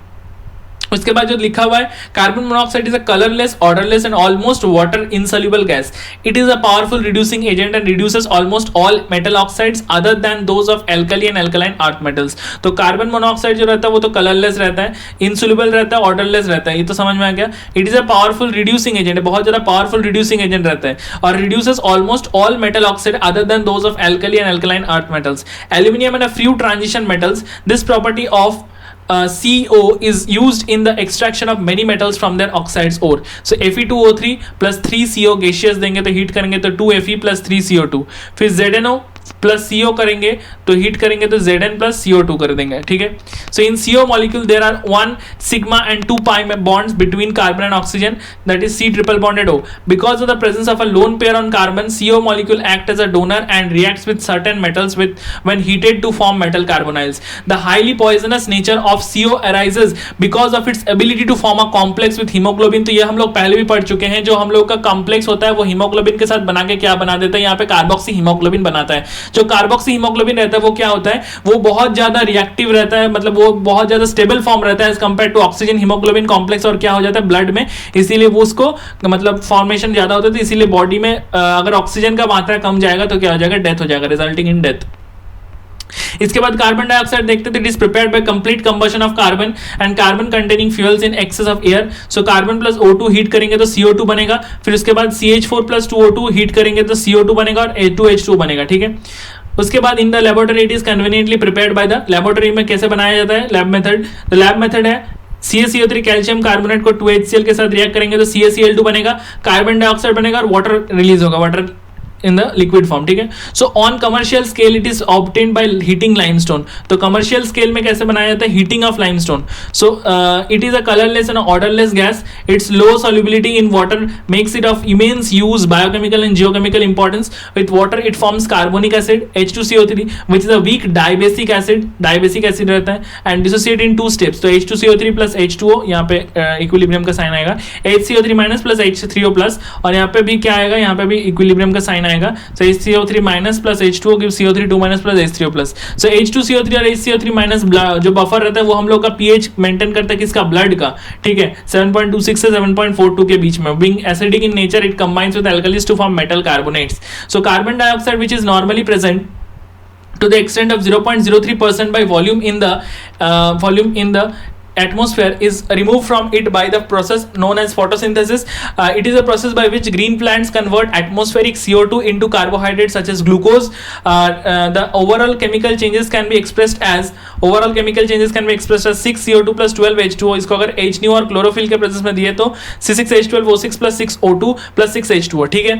उसके बाद जो लिखा हुआ है, carbon monoxide is a colourless, odourless and almost water insoluble gas. It is a powerful reducing agent and reduces almost all metal oxides other than those of alkali and alkaline earth metals. तो carbon monoxide जो रहता है वो तो colourless रहता है, insoluble रहता है, ऑर्डरलेस रहता है. ये तो समझ में आ गया. It is a powerful reducing agent, बहुत ज्यादा पावरफुल रिड्यूसिंग एजेंट रहता है और reduces almost all metal oxide other than those of alkali and alkaline earth metals. Aluminium and a few transition metals. This property of CO is used in the extraction of many metals from their oxides ore. So Fe2O3 plus 3CO gaseous देंगे तो heat करेंगे तो 2Fe plus 3CO2. फिर ZNO plus CO करेंगे तो heat करेंगे तो Zn plus CO2 कर देंगे. ठीक है, so in CO molecule there are 1 sigma and 2 pi bonds between carbon and oxygen, that is C triple bonded O. Because of the presence of a lone pair on carbon, CO molecule act as a donor and reacts with certain metals with when heated to form metal carbonyls. The highly poisonous nature of CO arises because of its ability to form a complex with haemoglobin. तो ये हम लोग पहले भी पढ़ चुके हैं. जो हम लोग का कॉम्प्लेक्स होता है वो हीमोग्लोबिन के साथ बना के क्या बना देता है, यहाँ पे कार्बोक्सी हीमोग्लोबिन बनाता है. जो कार्बोक्सी हीमोग्लोबिन रहता है वो क्या होता है, वो बहुत ज्यादा रिएक्टिव रहता है, मतलब वो बहुत ज्यादा स्टेबल फॉर्म रहता है as compare to oxygen haemoglobin complex. और क्या हो जाता है ब्लड में, इसीलिए वो उसको मतलब फॉर्मेशन ज्यादा होता है. तो इसीलिए बॉडी में अगर ऑक्सीजन का मात्रा कम जाएगा तो क्या हो जाएगा, डेथ हो जाएगा, रिजल्टिंग इन डेथ. इसके बाद कार्बन डाइऑक्साइड देखते थे. It is prepared bye complete combustion of carbon and carbon containing fuels in excess of air. So carbon plus O2 heat करेंगे तो CO2 बनेगा. फिर उसके बाद CH4 प्लस 2O2 हीट करेंगे तो CO2 बनेगा और A2H2 बनेगा. ठीक है, उसके बाद in the laboratory it is conveniently prepared by the. Laboratory में कैसे बनाया जाता है, लैब मेथड. तो लैब मेथड है CaCO3 कैल्शियम कार्बोनेट को 2HCl के साथ रिएक्ट करेंगे तो CaCl2 बनेगा, कार्बन डाइऑक्साइड बनेगा और वाटर रिलीज होगा, water in the liquid form. ठीक है, so on commercial scale it is obtained by heating limestone. तो commercial scale में कैसे बनाया जाता है, heating of limestone. So it is a colorless and odorless gas. Its low solubility in water makes it of immense use, biochemical and geochemical importance. With water it forms carbonic acid H2CO3 which is a weak dibasic acid रहता है and dissociate in 2 steps. तो H2CO3 plus H2O यहाँ पे equilibrium का sign आएगा, HCO3 minus plus H3O plus, और यहाँ पे भी क्या आएगा, यहाँ पे भी equilibrium का साइन आएगा. So HCO3 minus plus H2O gives CO3 2 minus plus H3O plus. So H2CO3 और HCO3 minus जो बफर रहता है वो हम लोग का pH मेंटेन करता है किसका, ब्लड का. ठीक है, 7.26 से 7.42 के बीच में. Being acidic in nature, it combines with alkalis to form metal carbonates. So carbon dioxide, which is normally present to the extent of 0.03% by volume in the atmosphere, is removed from it by the process known as photosynthesis. It is a process by which green plants convert atmospheric CO2 into carbohydrates such as glucose. The overall chemical changes can be expressed as 6 CO2 plus 12 H2O. इसको अगर HNO और chlorophyll के presence में दिए तो C6H12O6 plus 6 O2 plus 6 H2O. ठीक है,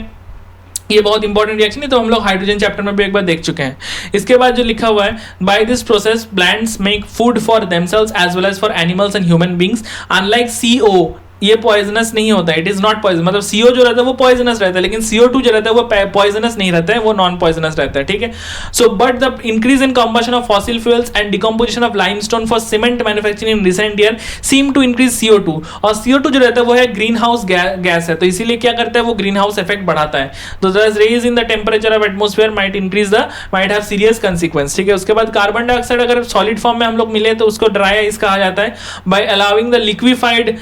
ये बहुत इंपॉर्टेंट रिएक्शन है, तो हम लोग हाइड्रोजन चैप्टर में भी एक बार देख चुके हैं. इसके बाद जो लिखा हुआ है, by this process plants make food for themselves as well as for animals and human beings. Unlike CO, ये पॉइजनस नहीं होता है, इट इज नॉट पॉइजन. मतलब CO जो रहता है वो पॉइजनस रहता है, लेकिन CO2 जो रहता है वो पॉइजनस नहीं रहता है, वो नॉन पॉइजनस रहता है. ठीक है, so but the increase in combustion of fossil fuels and decomposition of limestone for cement manufacturing in recent year seem to increase CO2. और CO2 जो रहता है वो है ग्रीन हाउस गैस है, तो इसीलिए क्या करता है वो ग्रीन हाउस इफेक्ट बढ़ाता है. तो this rise in the temperature of atmosphere might have serious consequence. ठीक है, उसके बाद कार्बन डाइऑक्साइड अगर सॉलिड फॉर्म में हम लोग मिले तो उसको ड्राई आइस कहा जाता है. By allowing the liquefied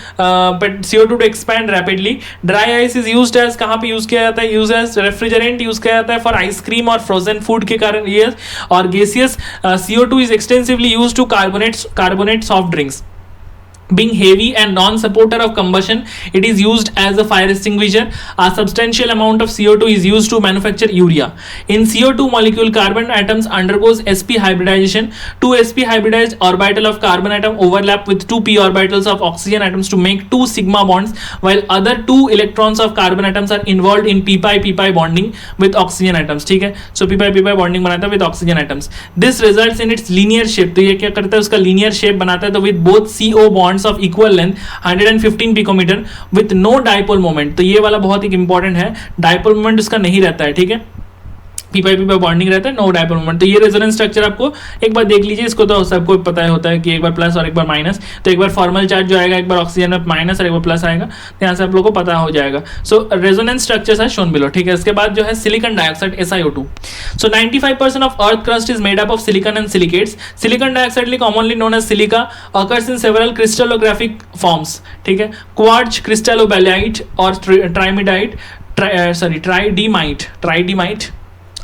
CO2 to expand rapidly. Dry ice is used as, कहां पे यूज किया जाता है, यूज एज रेफ्रिजरेंट यूज किया जाता है फॉर आइसक्रीम और फ्रोजन फूड के कारण ये. और gaseous CO2 is extensively used to carbonate soft drinks. Being heavy and non-supporter of combustion, it is used as a fire extinguisher. A substantial amount of CO2 is used to manufacture urea. In CO2 molecule, carbon atoms undergoes sp hybridization. Two sp hybridized orbital of carbon atom overlap with two p orbitals of oxygen atoms to make two sigma bonds, while other two electrons of carbon atoms are involved in p-pi bonding with oxygen atoms. ठीक है, so p-pi bonding बनाता है with oxygen atoms. This results in its linear shape. तो ये क्या करता है, उसका linear shape बनाता है, तो with both CO bonds of equal length 115 picometre with no dipole moment. तो ये वाला बहुत ही इंपॉर्टेंट है, डाइपोल मोमेंट उसका नहीं रहता है. ठीक है, पी बॉन्डिंग रहता है, नो डाइपोल मोमेंट. तो ये रेजोनेंस स्ट्रक्चर आपको एक बार देख लीजिए, इसको तो सबको पता होता है कि एक बार प्लस और एक बार माइनस. तो एक बार फॉर्मल चार्ज जो आएगा, एक बार ऑक्सीजन में माइनस और एक बार प्लस आएगा, तो यहाँ से आप लोगों को पता हो जाएगा. So resonance structures are shown below. ठीक है, इसके बाद जो है silicon dioxide SiO2. So 95% of earth crust is made up of silicon and silicates. Silicon dioxide commonly known as silica occurs in several crystallographic forms. ठीक है, quartz, क्रिस्टलोबैलाइट और tridymite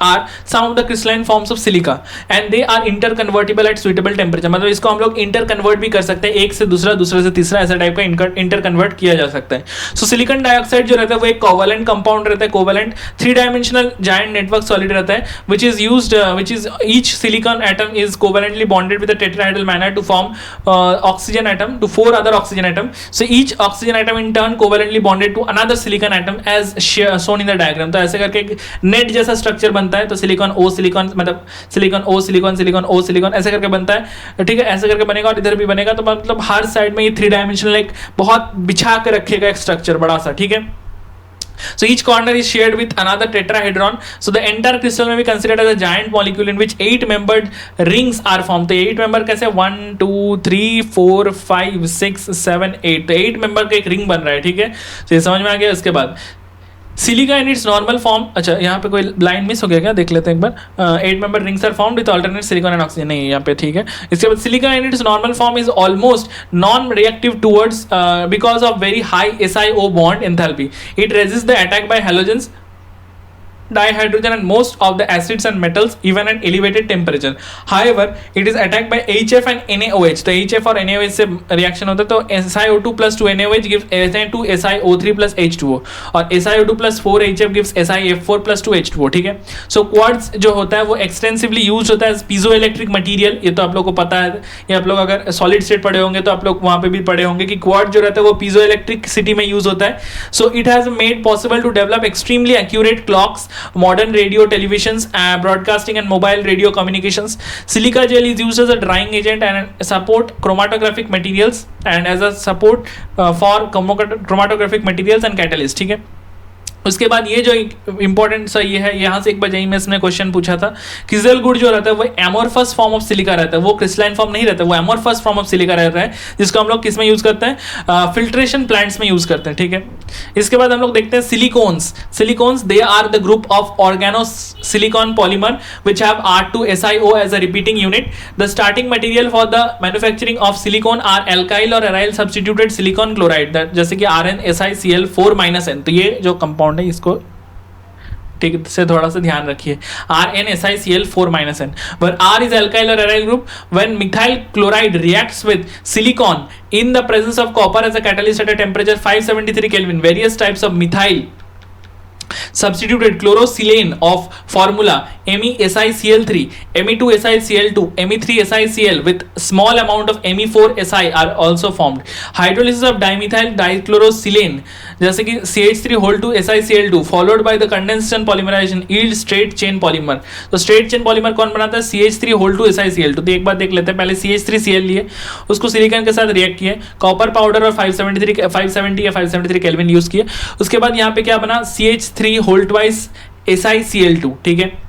are some of the crystalline forms of silica and they are interconvertible at suitable temperature. मतलब इसको हम लोग interconvert भी कर सकते हैं, एक से दूसरा, दूसरे से तीसरा, ऐसा टाइप का इंटरकन्वर्ट किया जा सकता है. सो सिलिकॉन डाइऑक्साइड जो रहता है वो एक कोवेलेंट कंपाउंड रहता है, covalent 3-dimensional giant network solid रहता है, which is each silicon atom is covalently bonded with a tetrahedral manner to form oxygen atom to 4 other oxygen atom. So each oxygen atom in turn covalently bonded to another silicon atom as shown in the diagram. तो ऐसे करके एक net जैसा structure बनता है. तो silicon O silicon, मतलब silicon O silicon O silicon ऐसे करके बनता है. ठीक है, ऐसे करके बनेगा और इधर भी बनेगा. तो मतलब हर साइड में ये 3-dimensional एक बहुत बिछा के रखेगा एक स्ट्रक्चर बड़ा सा. ठीक है, so each corner is shared with another tetrahedron. So the entire crystal may be considered as a giant molecule in which 8-membered rings are formed. तो 8 मेंबर कैसे, 1 2 3 4 5 6 7 8, तो 8 मेंबर का एक रिंग बन रहा है. ठीक है, तो ये समझ में आ गया. उसके बाद silica in its normal form. अच्छा, यहाँ पे कोई लाइन मिस हो गया क्या, देख लेते हैं एक बार. 8 member rings are formed with alternate silicon and oxygen. नहीं, यहाँ पे ठीक है. इसके बाद silica in its normal form is almost non reactive towards because of very high SiO bond enthalpy. It resist the attack by halogens, dihydrogen and most of the acids and metals even at elevated temperature. However, it is attacked by HF and NaOH. तो HF और NaOH से reaction होता है, तो SiO2 plus 2 NaOH gives Na2SiO3 plus H2O और SiO2 plus 4 HF gives SiF4 plus 2 H2O. ठीक है, सो quartz जो होता है वो एक्सटेंसिवली यूज होता है पीजो इलेक्ट्रिक मटीरियल. ये तो आप लोग को पता है, ये आप लोग अगर सॉलिड स्टेट पढ़े होंगे तो आप लोग वहाँ पे भी पढ़े होंगे कि क्वार्ट्ज जो रहता है वो पीजो इलेक्ट्रिसिटी में यूज होता है. So it has made possible to develop extremely accurate clocks, modern radio televisions, broadcasting and mobile radio communications. Silica gel is used as a drying agent and support chromatographic materials and as a support for chromatographic materials and catalysts. ठीक है, उसके बाद ये जो important सा ये है, यहाँ से एक बार में इसने क्वेश्चन पूछा था, क्रिस्टल गुड जो रहता है वो एमोर्फस फॉर्म ऑफ सिलिका रहता है, वो क्रिस्टलाइन फॉर्म नहीं रहता है, वो एमोर्फस फॉर्म ऑफ सिलिका रहता है, जिसको हम लोग किस में यूज करते हैं, फिल्ट्रेशन प्लांट्स में यूज करते हैं, ठीक है। इसके बाद हम लोग देखते हैं silicones. Silicones they are the group of organo silicon polymer which have R2SiO as a repeating unit. The starting material for the manufacturing of silicon are alkyl or aryl substituted silicon chloride, जैसे कि RnSiCl4-N। तो ये जो compound है इसको ठीक से थोड़ा सा ध्यान रखिए, RnSiCl4-N, where R is alkyl or aryl group. When methyl chloride reacts with silicon in the presence of copper as a catalyst at a temperature 573 Kelvin, various types of methyl substituted chlorosilane of formula MESiCl3, Me2SiCl2, Me3SiCl with small amount of Me4Si are also formed. Hydrolysis of dimethyl dichlorosilane जैसे कि CH3(2)SiCl2 followed by the condensation polymerization yield straight chain polymer. तो straight chain polymer कौन बनाता है, CH3(2)SiCl2। तो एक बार देख लेते हैं, पहले CH3Cl लिए, उसको सिलिकॉन के साथ रिएक्ट किए, कॉपर पाउडर और 570 या 573 केल्विन यूज किए। उसके बाद यहाँ पे क्या बना, CH3(SiCl2), ठीक है।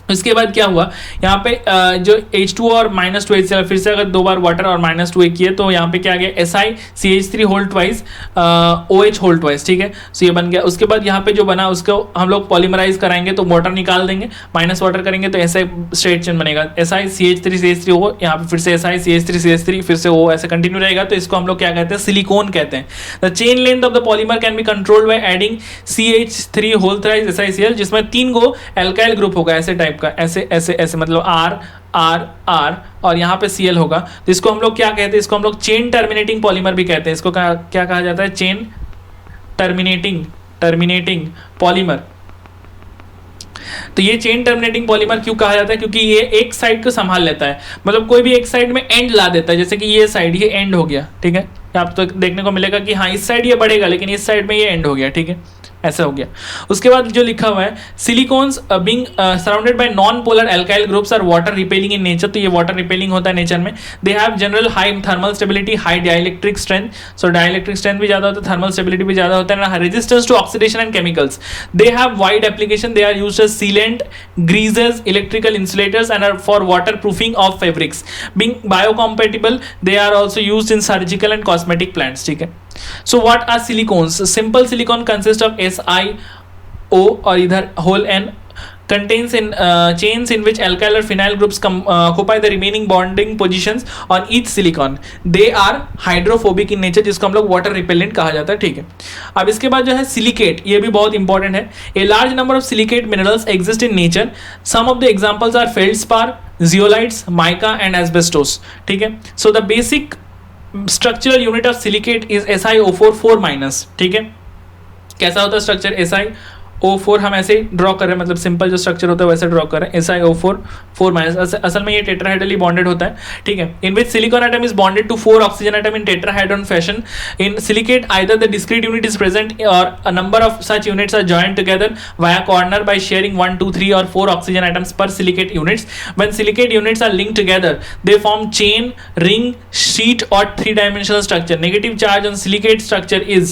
उसके बाद क्या हुआ, यहाँ पे जो H2 और -2HCl, फिर से अगर दो बार वाटर और -2 किए तो यहाँ पे क्या आ गया, SiCH3(OH), ठीक है। सो ये बन गया। उसके बाद यहाँ पे जो बना उसको हम लोग पॉलीमराइज कराएंगे तो वाटर निकाल देंगे, माइनस वाटर करेंगे तो ऐसे स्ट्रेट चेन बनेगा, SiCH3CH3O, यहाँ पे फिर से SiCH3CH3, फिर से O, ऐसे कंटिन्यू रहेगा। तो इसको हम लोग क्या कहते हैं, सिलिकॉन कहते हैं। The chain length of the polymer can be controlled by adding CH3(SiCl), जिसमें 3 गो एल्काइल ग्रुप होगा ऐसे टाइप का, ऐसे ऐसे ऐसे, मतलब R R R और यहाँ पे Cl होगा। तो इसको हम लोग क्या कहते हैं, इसको हम लोग चेन टर्मिनेटिंग पॉलीमर भी कहते हैं। इसको क्या कहा जाता है, चेन टर्मिनेटिंग पॉलीमर। तो ये चेन टर्मिनेटिंग पॉलीमर क्यों कहा जाता है, क्योंकि ये एक साइड को संभाल लेता है, मतलब कोई भी एक साइड में एंड ला देता है, जैसे कि ये साइड ये एंड हो गया, ठीक है। आप तो देखने को मिलेगा कि हाँ इस साइड ये बढ़ेगा लेकिन इस साइड में ये एंड हो गया, ठीक है, ऐसा हो गया। उसके बाद जो लिखा हुआ है, silicones being surrounded by non polar alkyl groups are water repelling in nature. तो ये वाटर रिपेलिंग होता है नेचर में। They have general high thermal stability, high dielectric strength. So dielectric strength भी ज्यादा होता है, थर्मल स्टेबिलिटी भी ज्यादा होता है, resistance to oxidation and chemicals. They have wide application, they are used as sealant, greases, electrical insulators and are for water proofing of fabrics. Being biocompatible, they are also used in surgical and cosmetic plants, ठीक है। So what are silicones? Simple silicon consists of SiO और इधर whole N, contains in chains in which alkyl or phenyl groups occupy the remaining bonding positions on each silicon. They are hydrophobic in nature, जिसको हम लोग water repellent कहा जाता है, ठीक है। अब इसके बाद जो है silicate, ये भी बहुत इंपॉर्टेंट है। A large number of silicate minerals exist in nature. Some of the examples are feldspar, zeolites, mica and asbestos, ठीक है। So the basic structural unit of silicate is SiO4 ठीक है। कैसा होता है स्ट्रक्चर SiO4, हम ऐसे ड्रॉ कर रहे हैं, मतलब सिंपल जो स्ट्रक्चर होता है वैसे ड्रॉ कर रहे हैं, SiO4 असल में ये टेट्राहेड्रली बॉन्डेड होता है, ठीक है। In which silicon atom is bonded to 4 oxygen atom in tetrahedron fashion. In silicate either the discrete unit is present or a number of such units are joined together via corner by sharing 1 2 3 or 4 oxygen atoms per silicate units. When silicate units are linked together they form chain, ring, sheet or 3-dimensional structure. Negative charge on silicate structure is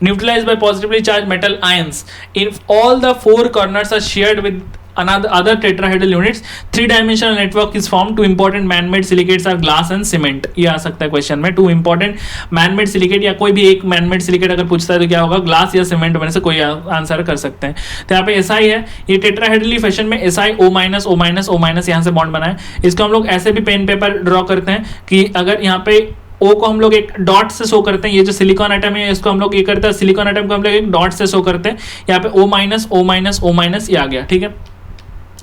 neutralized by positively charged metal ions. If all the 4 corners are shared with other tetrahedral units, 3-dimensional network is formed. 2 important man-made silicates are glass and cement. ये आ सकता है question में, 2 important man-made silicate या कोई भी एक man-made silicate अगर पूछता है तो क्या होगा, ग्लास या सीमेंट में से कोई आंसर कर सकते हैं। तो यहाँ पे SI है, ये टेट्राहेड्रली फैशन में SiO-O-O- यहाँ से बॉन्ड बना है। इसको हम लोग ऐसे भी पेन पेपर ड्रॉ करते हैं कि अगर यहाँ पे O को हम लोग एक डॉट से शो करते हैं, ये जो सिलिकॉन एटम है इसको हम लोग ये करते हैं, सिलिकॉन एटम को हम लोग एक डॉट से शो करते हैं, यहाँ पे O-O- ये आ गया, ठीक है।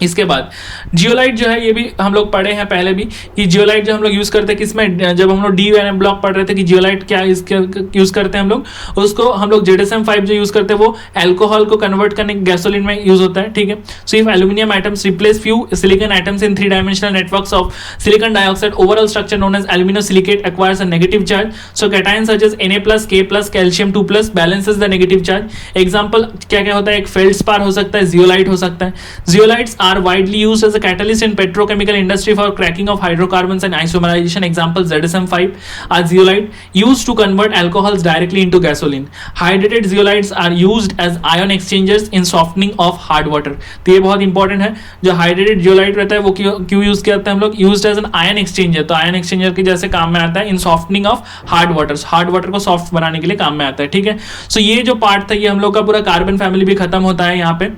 इसके बाद जियोलाइट जो है, ये भी हम लोग पढ़े हैं पहले भी कि जियोलाइट जो हम लोग यूज़ करते हैं किसमें, जब हम लोग DUNM ब्लॉक पढ़ रहे थे कि जियोलाइट क्या यूज़ करते हैं हम लोग, उसको हम लोग ZSM5 जो यूज़ करते हैं वो अल्कोहल को कन्वर्ट करने गैसोलीन में यूज़ होता है, ठीक है। So if aluminium atoms replace few silicon atoms in 3-dimensional networks of silicon dioxide, overall structure known as aluminosilicate acquires a negative charge. So cation such as Na+, K+, calcium 2+ balances the negative charge. Example क्या क्या होता है, एक feldspar हो सकता है, zeolite हो सकता है। Zeolites are widely used as a catalyst in petrochemical industry for cracking of hydrocarbons and isomerization. Example, ZSM-5 are zeolite used to convert alcohols directly into gasoline. Hydrated zeolites are used as ion exchangers in softening of hard water. तो ये बहुत important है, जो hydrated zeolite रहता है वो क्यों use किया जाता है हम लोग, used as an ion exchanger, तो आयन एक्सचेंजर के जैसे काम में आता है in softening of hard water को सॉफ्ट बनाने के लिए काम में आता है, ठीक है। सो ये जो पार्ट था ये हम लोग का पूरा कार्बन फैमिली भी खत्म होता है यहाँ पे।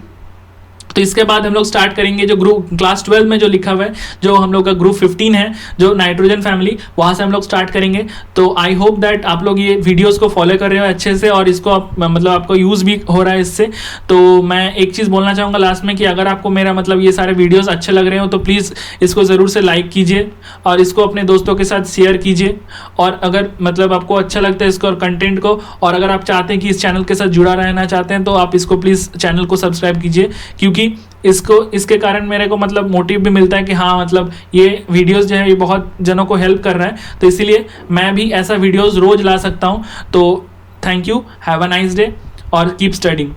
तो इसके बाद हम लोग स्टार्ट करेंगे जो ग्रुप क्लास 12 में जो लिखा हुआ है, जो हम लोग का ग्रुप 15 है, जो नाइट्रोजन फैमिली, वहाँ से हम लोग स्टार्ट करेंगे। तो आई होप दैट आप लोग ये वीडियोस को फॉलो कर रहे हो अच्छे से और इसको आप मतलब आपको यूज़ भी हो रहा है इससे। तो मैं एक चीज़ बोलना चाहूँगा लास्ट में कि अगर आपको मेरा मतलब ये सारे वीडियोस अच्छे लग रहे हो तो प्लीज़ इसको ज़रूर से लाइक कीजिए और इसको अपने दोस्तों के साथ शेयर कीजिए। और अगर मतलब आपको अच्छा लगता है इसको और कंटेंट को, और अगर आप चाहते हैं कि इस चैनल के साथ जुड़ा रहना चाहते हैं तो आप इसको प्लीज़ चैनल को सब्सक्राइब कीजिए, क्योंकि इसके कारण मेरे को मतलब मोटिव भी मिलता है कि हाँ मतलब ये वीडियोस जो है ये बहुत जनों को हेल्प कर रहा है, तो इसीलिए मैं भी ऐसा वीडियोस रोज ला सकता हूँ। तो thank you, have a nice day और कीप स्टडिंग।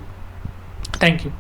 Thank you.